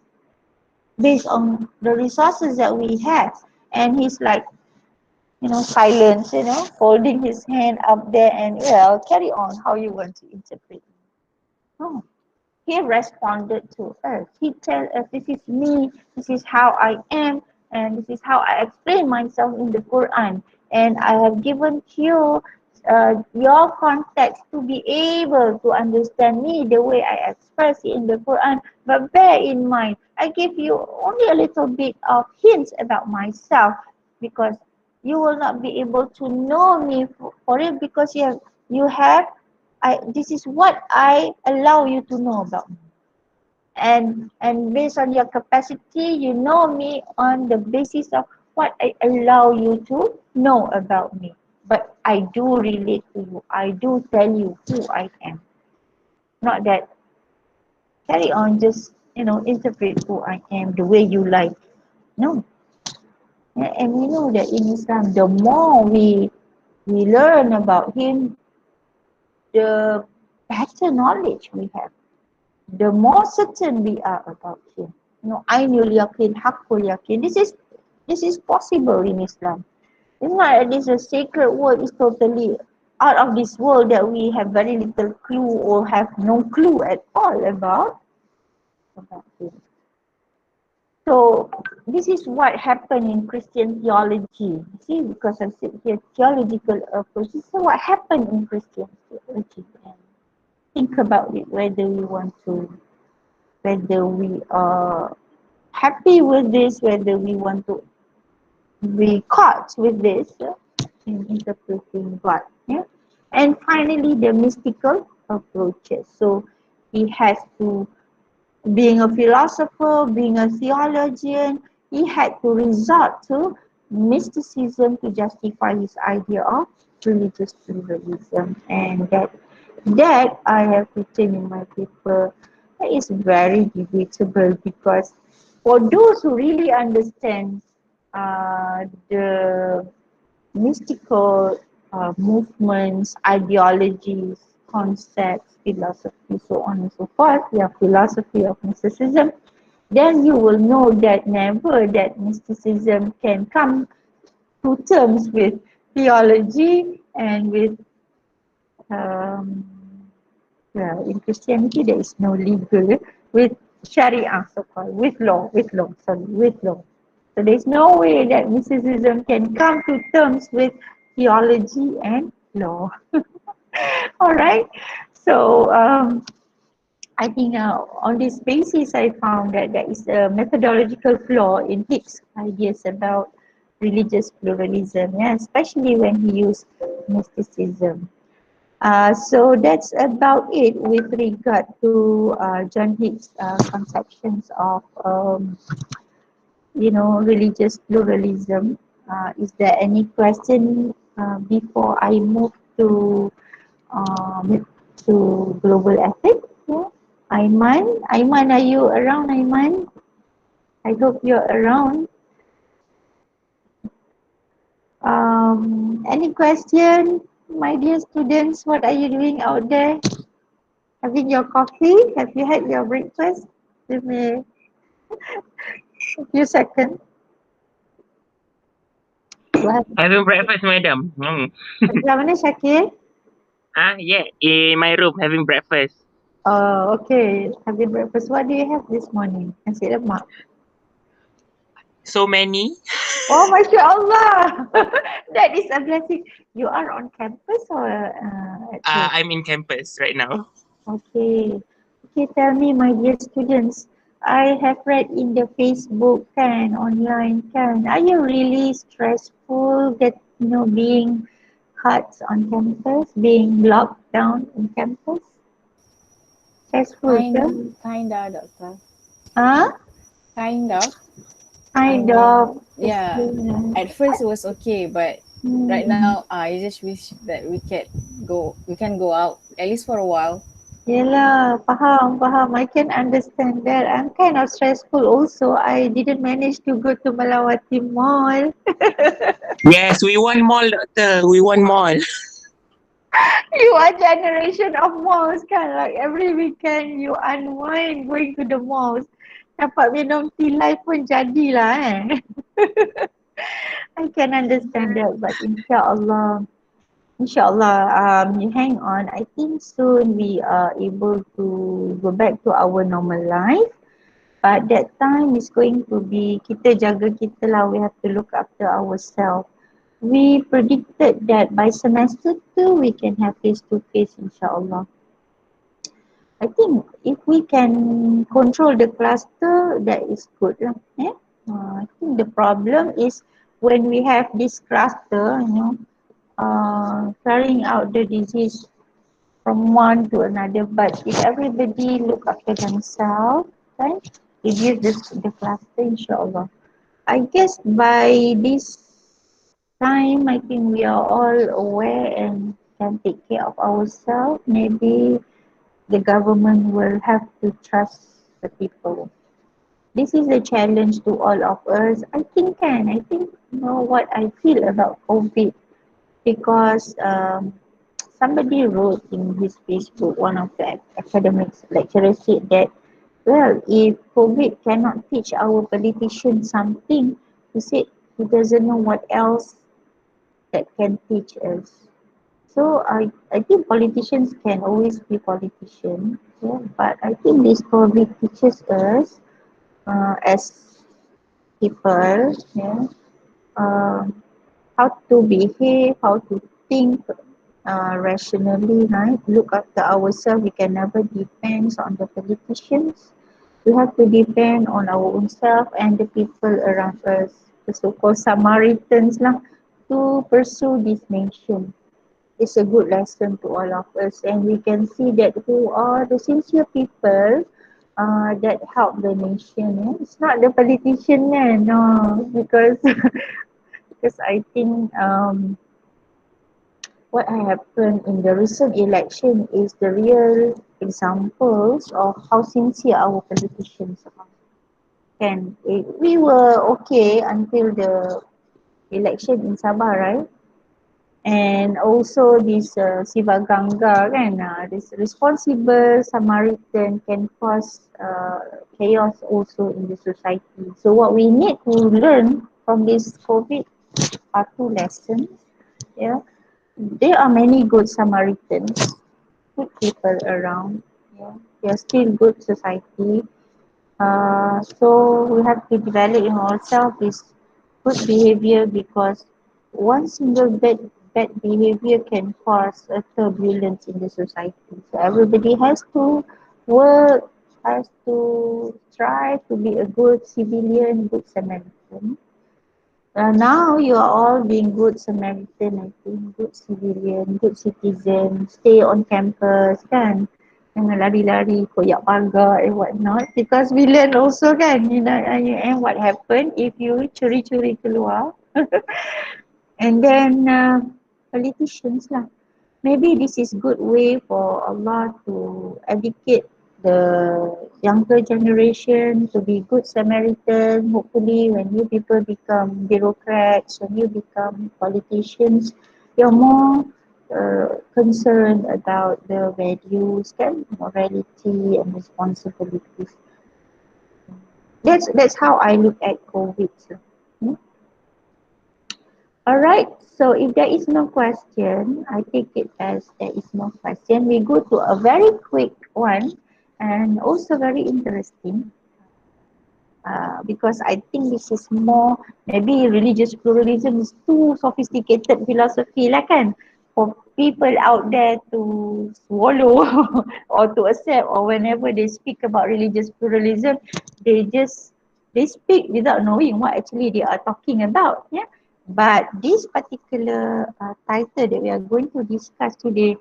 based on the resources that we have. And he's like, silence, holding his hand up there and, well, carry on how you want to interpret. No. He responded to us. He tell us, this is me, this is how I am, and this is how I explain myself in the Quran. And I have given you your context to be able to understand me the way I express it in the Quran. But bear in mind, I give you only a little bit of hints about myself because you will not be able to know me for it because this is what I allow you to know about me. And based on your capacity, you know me on the basis of what I allow you to know about me. But I do relate to you. I do tell you who I am. Not that carry on, just interpret who I am the way you like. No. And we know that in Islam, the more we learn about him, the better knowledge we have. The more certain we are about him. Ainul yakin, hakul yakin. This is possible in Islam. It's not that this a sacred word is totally out of this world that we have very little clue or have no clue at all about him. So this is what happened in Christian theology. See, because I said here theological approach. This is what happened in Christian theology. And think about it, whether we are happy with this, whether we want to be caught with this in interpreting God. Yeah? And finally, the mystical approaches. So he has to, being a philosopher, being a theologian, he had to resort to mysticism to justify his idea of religious pluralism. And that I have written in my paper, that is very debatable because for those who really understand the mystical movements, ideologies, concepts, philosophy, so on and so forth, philosophy of mysticism, then you will know that never that mysticism can come to terms with theology and with um, in Christianity there is no legal with Sharia, so-called with law. So there is no way that mysticism can come to terms with theology and law. All right. So I think on this basis, I found that there is a methodological flaw in Hicks' ideas about religious pluralism, yeah, especially when he used mysticism. So that's about it with regard to John Hicks' conceptions of religious pluralism. Is there any question before I move to um, global ethics? Yeah. Aiman, are you around, Aiman? I hope you're around. Any question, my dear students? What are you doing out there? Having your coffee? Have you had your breakfast? Give me a few seconds. What? Having breakfast, madam. Macam mana, Syakir? Yeah, in my room having breakfast. Oh, okay. Having breakfast. What do you have this morning? Nasi lemak. So many. Oh, Masya Allah. That is a blessing. You are on campus or at home? I'm in campus right now. Okay. Okay, tell me, my dear students. I have read in the Facebook kan, online kan. Are you really stressful that, being cut on campus, being locked down on campus? Stressful, ke? Kinda, doctor. Huh? Kind of. I Kind mean, of. yeah. Okay. At first it was okay, but right Hmm. now I just wish that we can go out at least for a while. Yelah, faham, faham. I can understand that. I'm kind of stressful also. I didn't manage to go to Malawati Mall. Yes, we want mall, doctor. We want mall. You are generation of malls kan. Like every weekend you unwind going to the malls. Dapat minum tea life pun jadilah eh. I can understand that, but inshallah, you hang on. I think soon we are able to go back to our normal life. But that time is going to be kita jaga kita lah. We have to look after ourselves. We predicted that by semester 2 we can have face to face inshallah. I think if we can control the cluster, that is good lah. Yeah? I think the problem is when we have this cluster, carrying out the disease from one to another. But if everybody look after themselves, right, reduce the cluster, inshallah. I guess by this time, I think we are all aware and can take care of ourselves. Maybe the government will have to trust the people. This is a challenge to all of us. I think what I feel about COVID because somebody wrote in his Facebook, one of the academics lecturers said that, well, if COVID cannot teach our politicians something, he said he doesn't know what else that can teach us. So I think politicians can always be politicians, yeah, but I think this COVID teaches us as people, yeah, uh, how to behave, how to think rationally, right? Look after ourselves. We can never depend on the politicians. We have to depend on our own self and the people around us, the so-called Samaritans lah, to pursue this nation. It's a good lesson to all of us, and we can see that who are the sincere people that help the nation. Yeah? It's not the politician, no, because because I think what happened in the recent election is the real examples of how sincere our politicians are. And we were okay until the election in Sabah, right? And also this Siva Ganga kan, this responsible Samaritan can cause chaos also in the society. So what we need to learn from this COVID are two lessons. Yeah, there are many good Samaritans, good people around. Yeah, they are still good society. So we have to develop in ourselves this good behavior because one single bad behavior can cause a turbulence in the society. So everybody has to work, has to try to be a good civilian, good Samaritan. Now you are all being good Samaritan, I think, good civilian, good citizen, stay on campus kan. Jangan lari-lari, koyak pagar and whatnot. Because we learn also kan, and what happen if you curi-curi keluar. And then politicians lah. Maybe this is good way for Allah to educate the younger generation to be good Samaritan. Hopefully, when you people become bureaucrats, when you become politicians, you're more concerned about the values, kan, morality and responsibilities. That's how I look at COVID. So. Hmm? All right. So if there is no question, I take it as there is no question. We go to a very quick one and also very interesting because I think this is more, maybe religious pluralism is too sophisticated philosophy lah kan for people out there to swallow or to accept, or whenever they speak about religious pluralism, they speak without knowing what actually they are talking about. Yeah. But this particular title that we are going to discuss today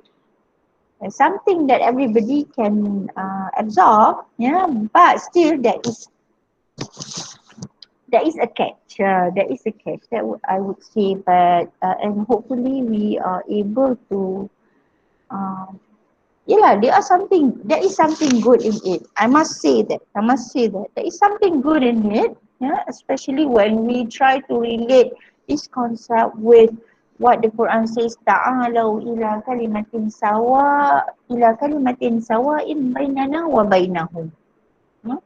is something that everybody can absorb, yeah, but still there is a catch. There is a catch that I would say, but and hopefully we are able to. Um, yeah, there is something good in it. I must say that. I must say that there is something good in it. Yeah, especially when we try to relate this concept with what the Quran says. Ta'alau ila kalimatin sawa in bainana wa bainahum. Yeah?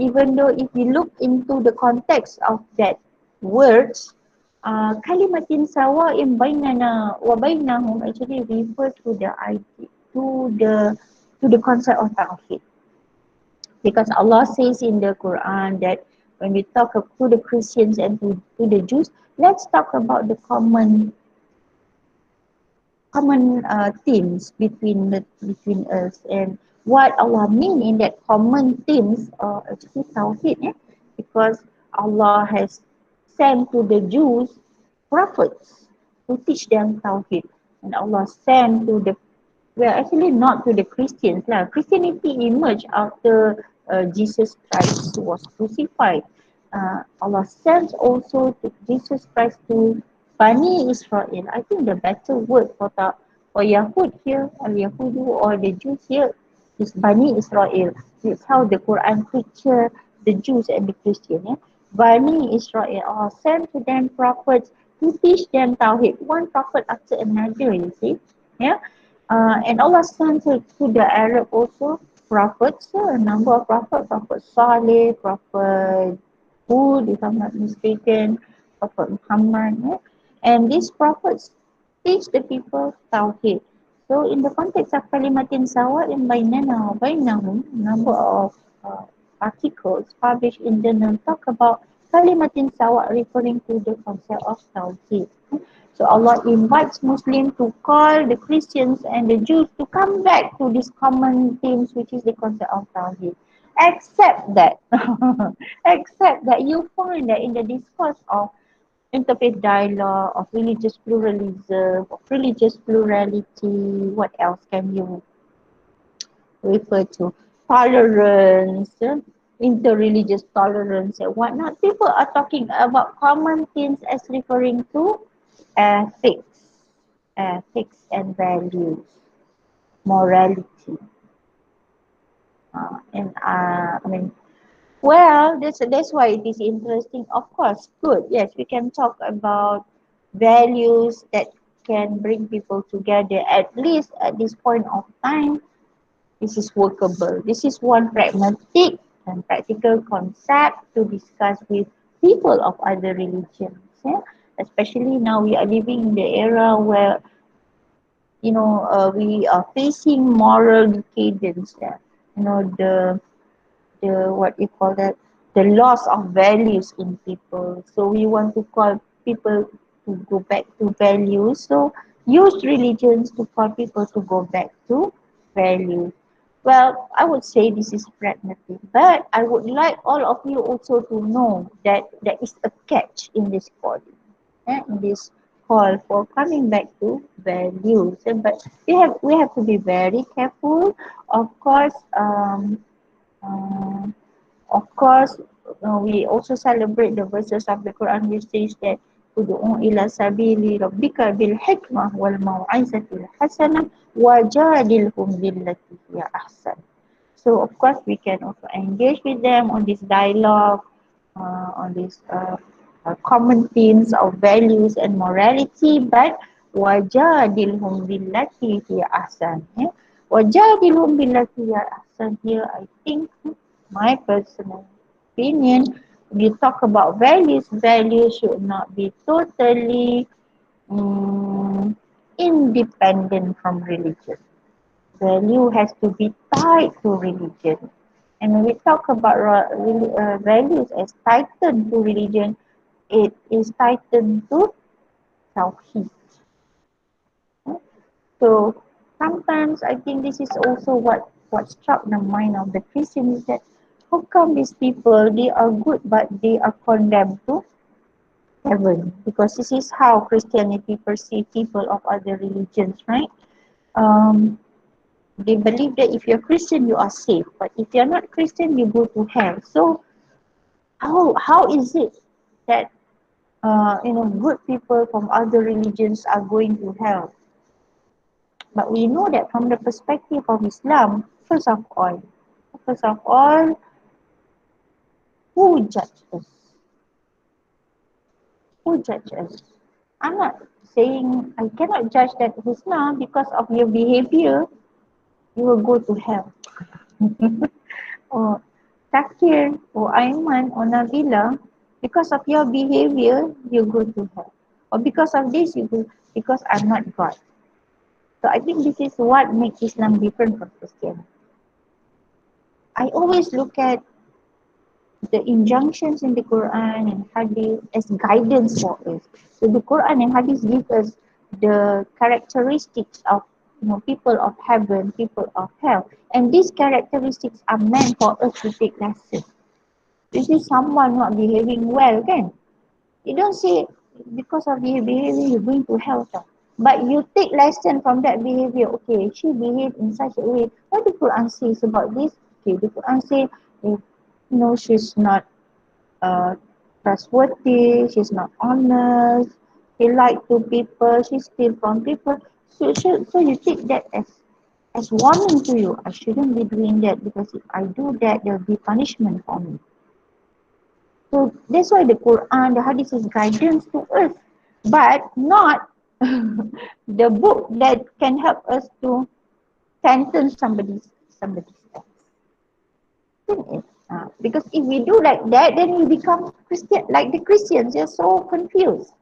Even though if you look into the context of that words, kalimatin sawa in bainana wa bainahum actually refer to the idea, to the concept of tauhid. Because Allah says in the Quran that when we talk to the Christians and to the Jews, let's talk about the common themes between us, and what Allah mean in that common themes actually tauhid, because Allah has sent to the Jews prophets to teach them tauhid, and Allah sent to the, well, actually not to the Christians lah. Christianity emerged after Jesus Christ was crucified. Allah sent also to Jesus Christ to Bani Israel. I think the better word for Yahud here, or Yahudu or the Jews here is Bani Israel. It's how the Quran picture the Jews and the Christian. Yeah? Bani Israel, Allah sent to them prophets to teach them Tawhid. One prophet after another, you see. Yeah. And Allah sent to the Arab also prophets, a number of prophets, Prophet Saleh, Prophet Hud, if I'm not mistaken, Prophet Muhammad. Yeah? And these prophets teach the people Tawheed. So in the context of Kalimatin Sawa in Bainana or Bainahum, number of articles published in journal talk about Kalimatin Sawa referring to the concept of Tawheed. So Allah invites Muslims to call the Christians and the Jews to come back to these common themes, which is the concept of Tawheed. Except that, except that you find that in the discourse of interfaith dialogue, of religious pluralism, of religious plurality, what else can you refer to? Tolerance, interreligious tolerance and whatnot. People are talking about common themes as referring to ethics, ethics and values, morality. I mean, well, that's why it is interesting. Of course, good. Yes, we can talk about values that can bring people together. At least at this point of time, this is workable. This is one pragmatic and practical concept to discuss with people of other religions. Yeah? Especially now we are living in the era where we are facing moral decadence. Yeah? The what you call that, the loss of values in people. So we want to call people to go back to values. So use religions to call people to go back to values. Well, I would say this is pragmatic, but I would like all of you also to know that there is a catch in this body, in this call for coming back to values. But we have to be very careful. Of course, uh, we also celebrate the verses of the Quran which says that ud'u ila sabili rabbika bil hikmah wal mau'izatil hasanah wajadilhum billati hiya ahsan. So of course we can also engage with them on this dialogue, on this common themes of values and morality, but wajadilhum billati hiya ahsan. Yeah? Wajadilhum billati hiya ahsan here, I think, my personal opinion, when you talk about values, values should not be totally independent from religion. Value has to be tied to religion. And when we talk about values as tightened to religion, it is tightened to Tawheed. So sometimes I think this is also what struck the mind of the Christians is that how come these people they are good but they are condemned to heaven? Because this is how Christianity perceive people of other religions, right? Um, they believe that if you're Christian you are safe, but if you're not Christian you go to hell. So how is it that good people from other religions are going to hell? But we know that from the perspective of Islam, first of all, who judge us? Who judge us? I'm not saying I cannot judge that Husna because of your behavior, you will go to hell. Or Takir, or Aiman, or Nabila, because of your behavior, you go to hell. Or because of this, you go, because I'm not God. So I think this is what makes Islam different from Christianity. I always look at the injunctions in the Quran and Hadith as guidance for us. So the Quran and Hadith give us the characteristics of people of heaven, people of hell, and these characteristics are meant for us to take lessons. This is someone not behaving well, kan? You don't say because of your behavior you're going to hell, tau. But you take lesson from that behavior. Okay, she behaved in such a way. What the Quran says about this? Okay, the Quran say, if she's not trustworthy, she's not honest, she lied to people, she steal from people. So you take that as warning to you. I shouldn't be doing that because if I do that, there will be punishment for me. So that's why the Quran, the Hadith is guidance to us, but not the book that can help us to sentence somebody's else. Isn't it? Because if we do like that, then we become Christian, like the Christians. They're so confused.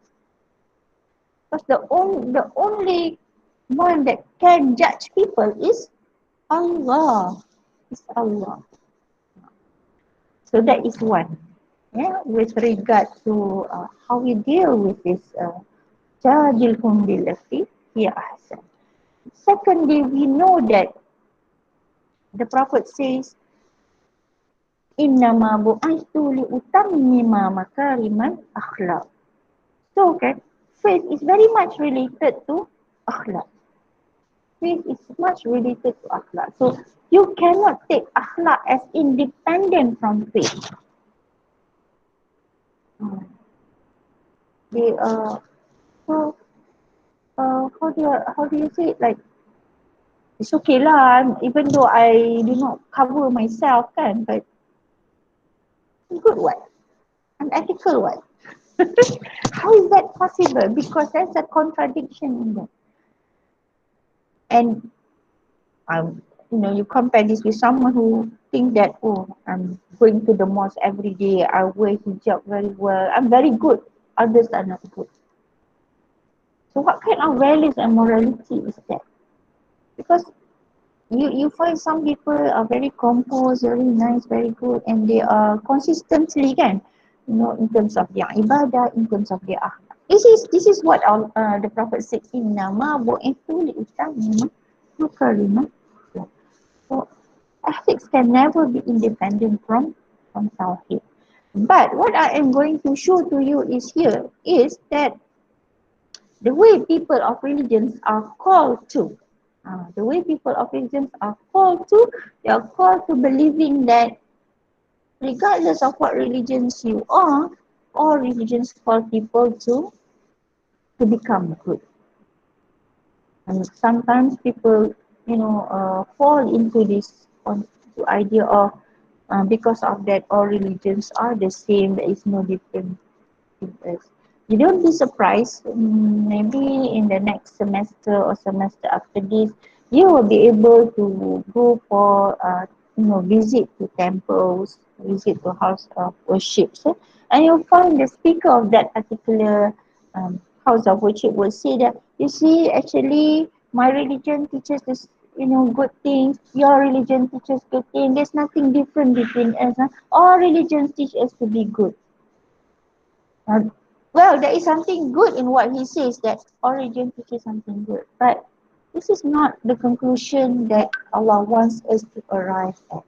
Because the only one that can judge people is Allah. Is Allah. So that is one. Yeah, with regard to how we deal with this jadilhum billati hiya ahsan. Secondly, we know that the Prophet says, Innama bu'aitu li utammima makarimal akhlaq. So, okay, faith is very much related to akhlaq. Faith is much related to akhlaq. So, you cannot take akhlaq as independent from faith. They so how do you say it? Like, it's okay lah, even though I do not cover myself, kan, but good what? Unethical what? How is that possible? Because there's a contradiction in that. And you compare this with someone who think that, oh, I'm going to the mosque every day, I wear hijab very well, I'm very good. Others are not good. So what kind of values and morality is that? Because you find some people are very composed, very nice, very good, and they are consistently, kan, in terms of their ibadah, in terms of their akhlak. This is what the Prophet said, Inna ma bu'ithu li utamima yukarima. So Ethics can never be independent from Tawheed. But what I am going to show to you is here is that the way people of religions are called to, the way people of religions are called to, they are called to believing that regardless of what religions you are, all religions call people to become good. And sometimes people, fall into this idea of because of that all religions are the same, there is no difference. Yes. You don't be surprised. Maybe in the next semester or semester after this, you will be able to go for, visit to temples, visit to house of worship. So, and you'll find the speaker of that particular house of worship will say that, you see, actually, my religion teaches this, good things. Your religion teaches good things. There's nothing different between us. Huh? All religions teach us to be good. Uh, well, there is something good in what he says that origin teaches something good. But this is not the conclusion that Allah wants us to arrive at.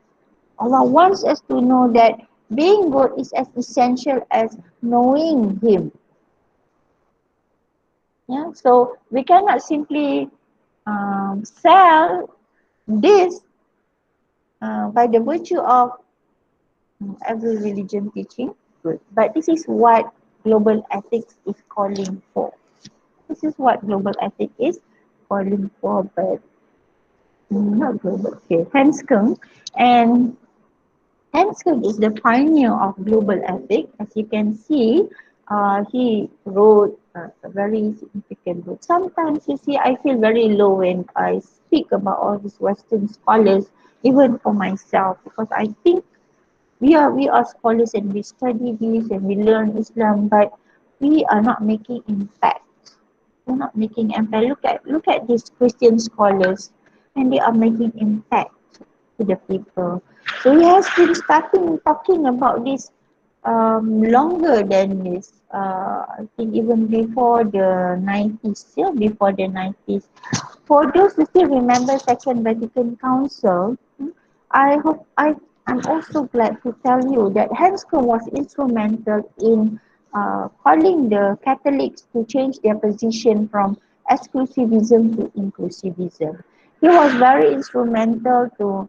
Allah wants us to know that being good is as essential as knowing Him. Yeah? So we cannot simply sell this by the virtue of every religion teaching good. But this is what global ethics is calling for. This is what global ethics is calling for, but not global. Okay, Hanscom. And Hanscom is the pioneer of global ethics. As you can see, he wrote a very significant book. Sometimes, you see, I feel very low when I speak about all these Western scholars, even for myself, because I think we are scholars and we study this and we learn Islam, but we are not making impact. We're not making impact. Look at these Christian scholars, and they are making impact to the people. So he has been starting talking about this longer than this. I think even before the 90s, yeah, before the 90s. For those who still remember Second Vatican Council, I hope I'm also glad to tell you that Hanscom was instrumental in calling the Catholics to change their position from exclusivism to inclusivism. He was very instrumental to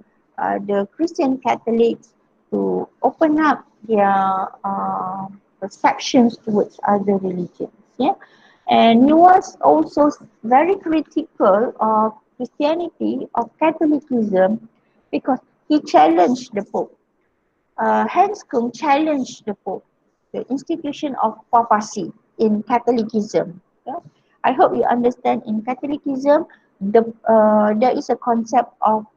the Christian Catholics to open up their perceptions towards other religions. Yeah, and he was also very critical of Christianity, of Catholicism, because he challenged the Pope. Hanscom challenged the Pope, the institution of papacy in Catholicism. Yeah? I hope you understand. In Catholicism, there is a concept of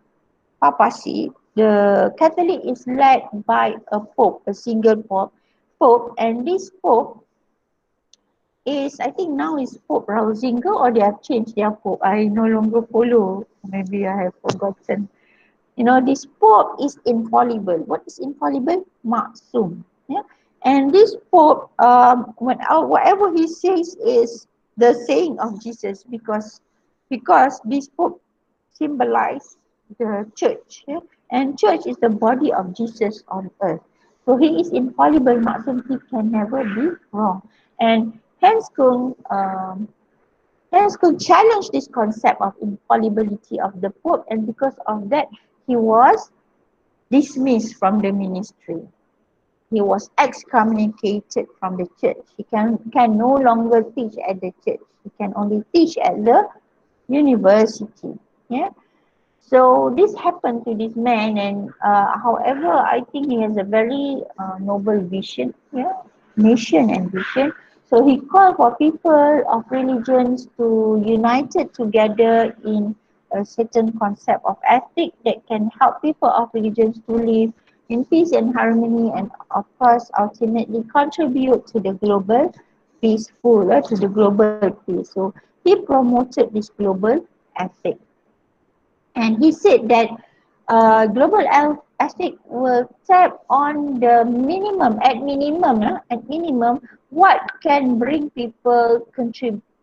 papacy. The Catholic is led by a Pope, a single Pope, and this Pope is, I think now is Pope Rausinger, or they have changed their Pope. I no longer follow. Maybe I have forgotten. This Pope is infallible. What is infallible? Maksum. Yeah. And this Pope, whatever he says is the saying of Jesus, because this Pope symbolize the church. Yeah? And church is the body of Jesus on earth. So he is infallible, maksum, he can never be wrong. And hence could challenge this concept of infallibility of the Pope, and because of that, he was dismissed from the ministry. He was excommunicated from the church. He can no longer teach at the church. He can only teach at the university. Yeah. So this happened to this man, and however, I think he has a very noble vision, yeah, mission and vision. So he called for people of religions to unite together in a certain concept of ethic that can help people of religions to live in peace and harmony, and of course, ultimately contribute to the global to the global peace. So he promoted this global ethic. And he said that global ethic will tap on the at minimum, what can bring people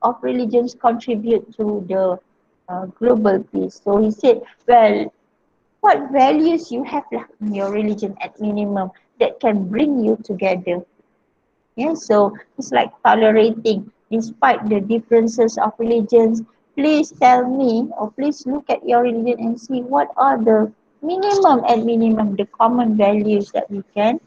of religions contribute to the global peace. So he said, well, What values you have lah in your religion at minimum that can bring you together. Yeah, so it's like tolerating despite the differences of religions. Please tell me or please look at your religion and see what are the minimum and minimum the common values that we can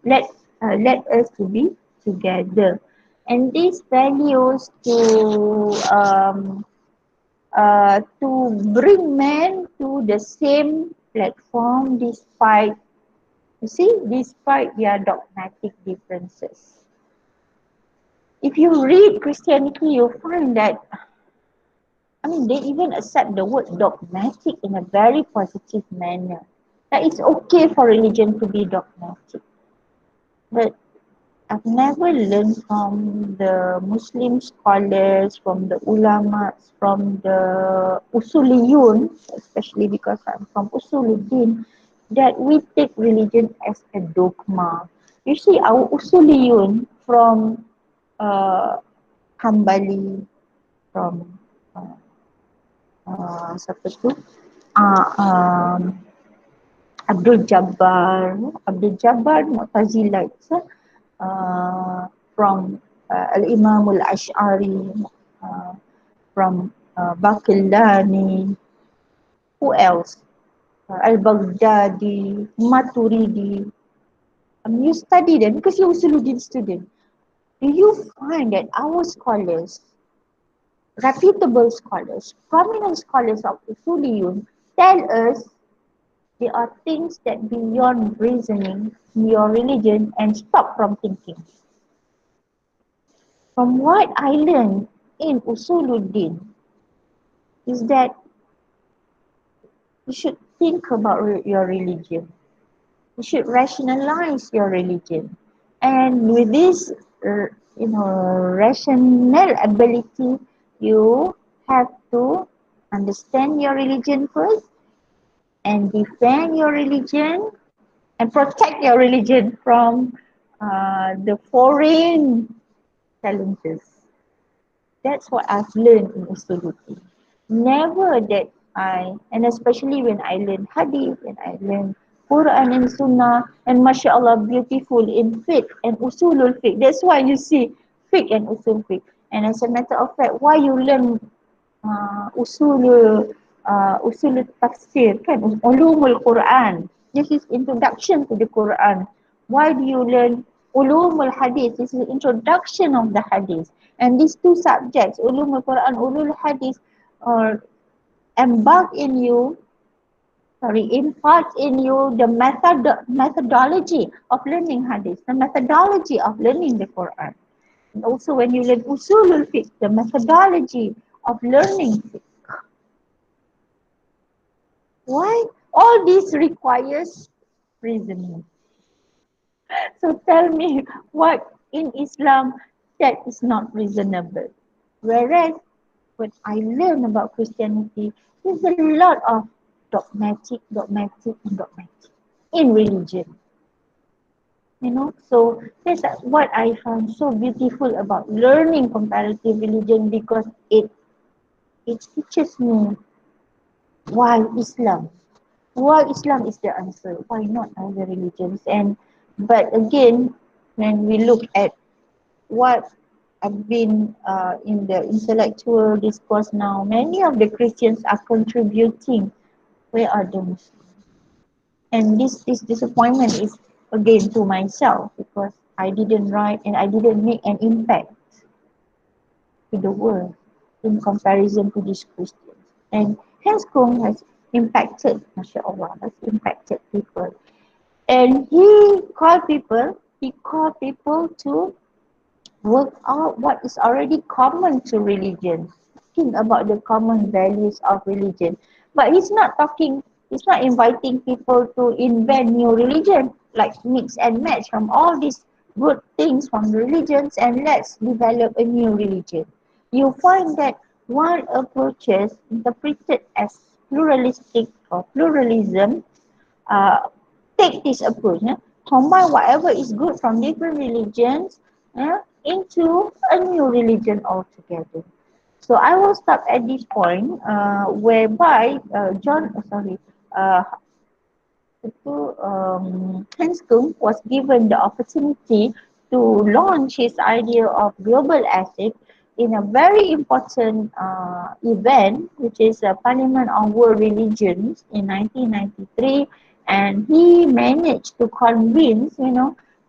let let us to be together. And these values to bring men to the same platform despite, you see, despite their dogmatic differences. If you read Christianity, you'll find that, I mean, they even accept the word dogmatic in a very positive manner. That it's okay for religion to be dogmatic. But I've never learned from the Muslim scholars, from the ulamas, from the usuliyun, especially because I'm from usuluddin, that we take religion as a dogma. You see, our usuliyun from uh, Hambali, from uh, siapa tu? Uh, um, Abdul Jabbar Mu'tazilates, from Al-Imam Al-Ash'ari, uh, from Baqillani, who else? Al-Baghdadi, Maturidi. You study them because you're a Usuluddin student. Do you find that our scholars, reputable scholars, prominent scholars of Usuliyun, tell us there are things that beyond reasoning in your religion and stop from thinking. From what I learned in Usuluddin is that you should think about your religion. You should rationalize your religion. And with this, rational ability, you have to understand your religion first and defend your religion and protect your religion from the foreign challenges. That's what I've learned in Usuluddin. Never that and especially when I learn hadith, when I learn Quran and Sunnah, and mashallah beautiful in fiqh and usulul fiqh. That's why you see fiqh and usul fiqh. And as a matter of fact, why you learn usul tafsir kan, ulumul Quran. This is introduction to the Quran. Why do you learn ulumul hadith? This is introduction of the hadith. And these two subjects, ulumul Quran, ulul hadith, uh, embark in you, impart in you the methodology of learning hadith, the methodology of learning the Quran. And also when you learn usulul fiqh, the methodology of learning fiqh. Why? All this requires reasoning. So tell me what in Islam that is not reasonable. Whereas when I learn about Christianity, there's a lot of dogmatic in religion. So that's what I found so beautiful about learning comparative religion, because it teaches me why Islam. Why Islam is the answer? Why not other religions? And but again, when we look at what have been in the intellectual discourse now, many of the Christians are contributing. Where are the Muslims? And this disappointment is again to myself, because I didn't write and I didn't make an impact to the world in comparison to these Christians. And Hans Kung has impacted, mashallah, has impacted people. And he called people to work out what is already common to religion, talking about the common values of religion. But he's not inviting people to invent new religion, like mix and match from all these good things from religions and let's develop a new religion. You find that one approaches interpreted as pluralistic or pluralism, uh, take this approach, combine whatever is good from different religions into a new religion altogether. So I will stop at this point, whereby Hanscom was given the opportunity to launch his idea of global ethics in a very important event, which is a Parliament on World Religions in 1993, and he managed to convince,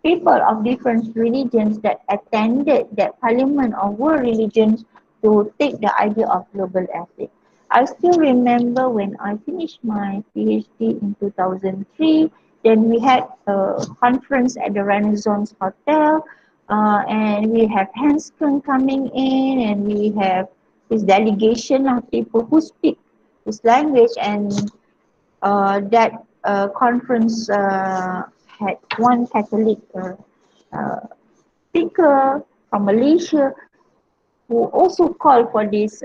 people of different religions that attended that Parliament on World Religions to take the idea of global ethics. I still remember when I finished my PhD in 2003, then we had a conference at the Renaissance Hotel, and we have Hanscom coming in, and we have this delegation of people who speak this language, and that conference had one Catholic uh, speaker from Malaysia who also called for this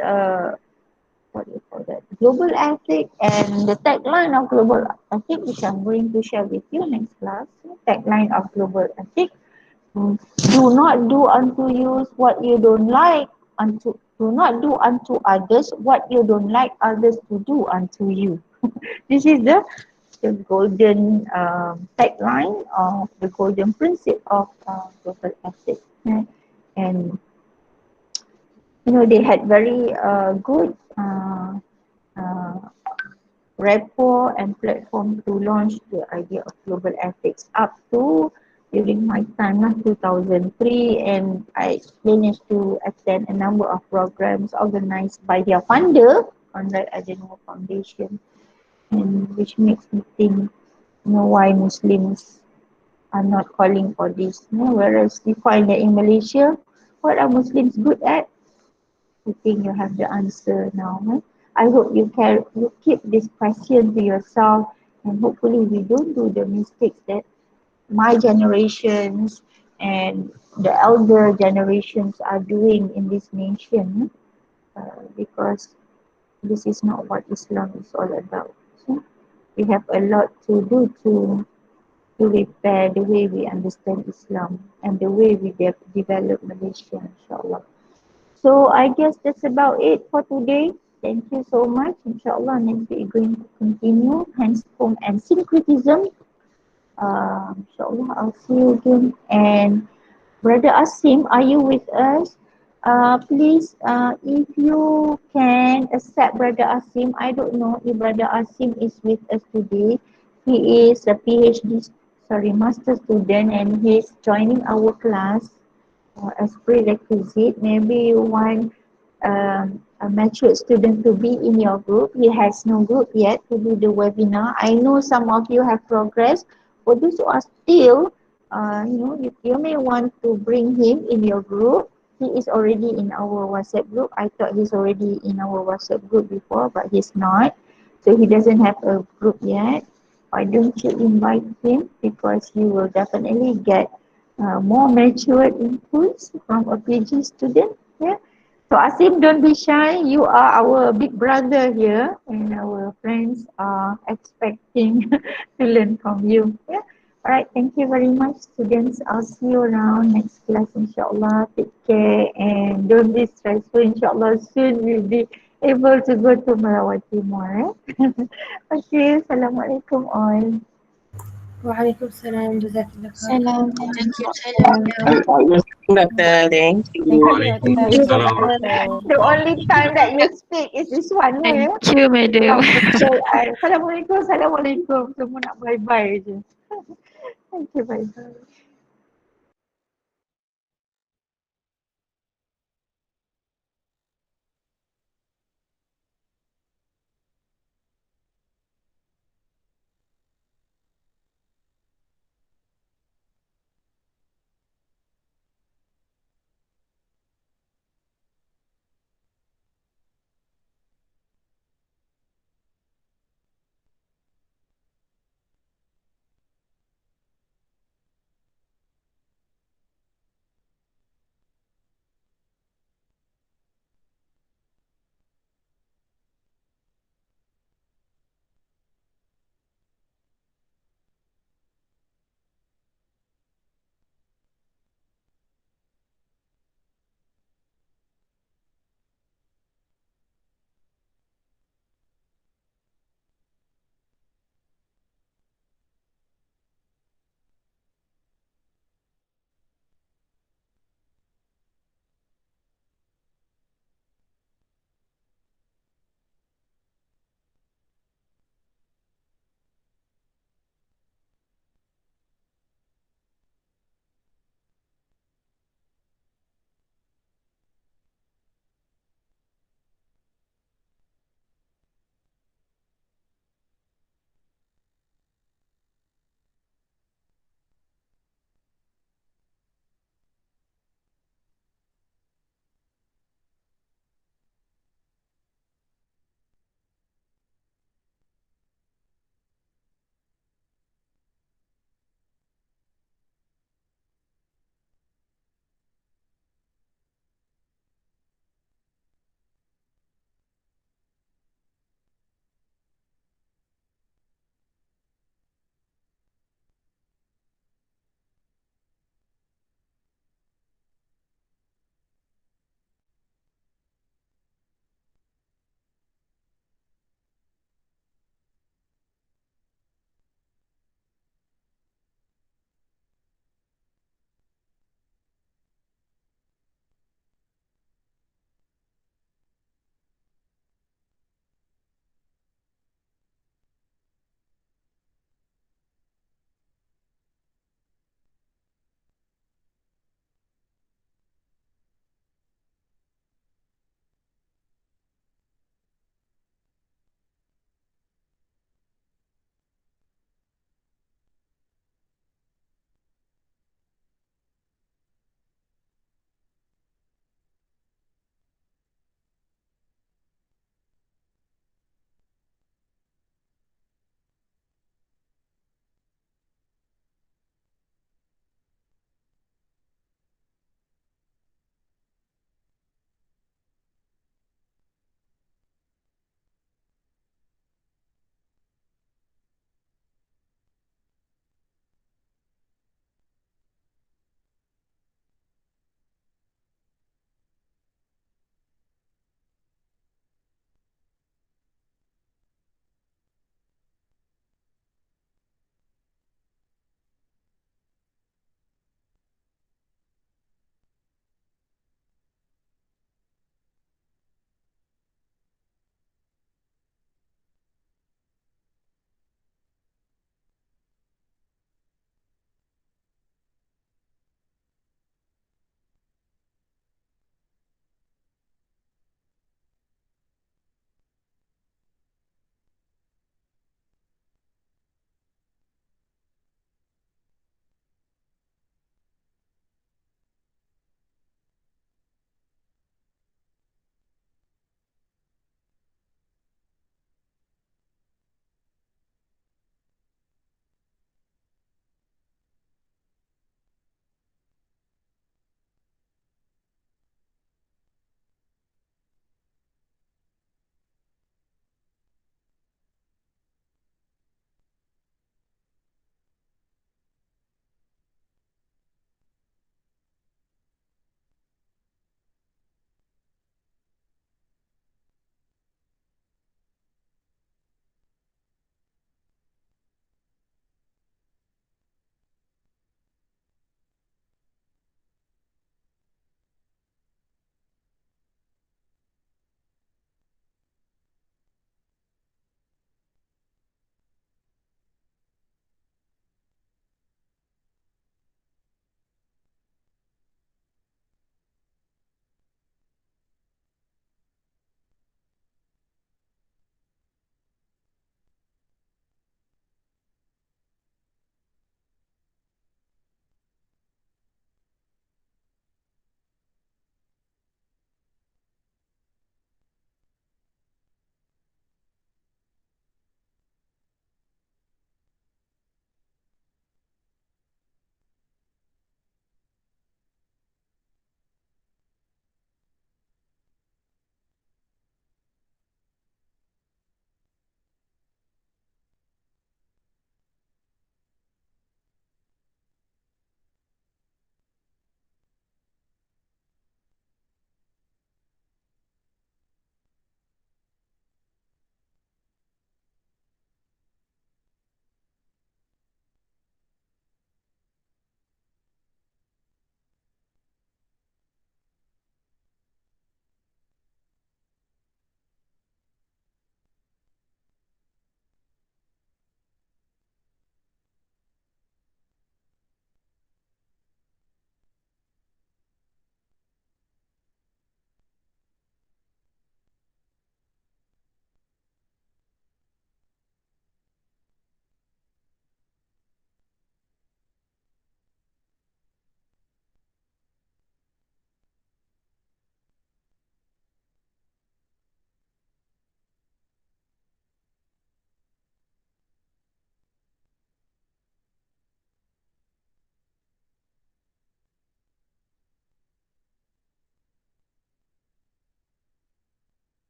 what do you call that, global ethic, and the tagline of global ethic, which I'm going to share with you next class. Tagline of global ethic: do not do unto you what you don't like, unto do not do unto others what you don't like others to do unto you. This is the golden tagline of the golden principle of global ethics. And they had very good uh, rapport and platform to launch the idea of global ethics up to during my time, 2003, and I managed to attend a number of programs organized by their funder, Conrad Adenauer Foundation, and which makes me think, why Muslims are not calling for this. Whereas we find that in Malaysia, what are Muslims good at? I think you have the answer now. I hope you keep this question to yourself, and hopefully we don't do the mistakes that my generations and the elder generations are doing in this nation, because this is not what Islam is all about. So we have a lot to do to repair the way we understand Islam and the way we develop Malaysia, inshallah. So I guess that's about it for today. Thank you so much. Inshallah, next week we're going to continue Hanscom and syncretism. Inshallah, I'll see you again. And Brother Asim, are you with us? Please, if you can accept Brother Asim, I don't know if Brother Asim is with us today. He is a master student, and he's joining our class as prerequisite. Maybe you want a matured student to be in your group. He has no group yet to do the webinar. I know some of you have progressed. For those who are still, you may want to bring him in your group. He is already in our WhatsApp group. I thought he's already in our WhatsApp group before, but he's not. So he doesn't have a group yet. Why don't you invite him? Because you will definitely get more matured inputs from a PG student. Yeah. So Asim, don't be shy. You are our big brother here, and our friends are expecting to learn from you. Yeah. All right. Thank you very much, students. I'll see you around next class, inshallah. Take care and don't be stressful. Inshallah, soon we'll be able to go to Merawati more. Okay. Assalamualaikum all. وعليكم السلام جزاك الله خير. Salam. Thank you. Salam. Doctor. Thank Thank you. you, Doctor. You Jazakallah the, khair. the only time that you speak is this one, ya. Thank you, madam. Assalamualaikum, Assalamualaikum. Semua nak bye-bye je. Thank you, bye-bye.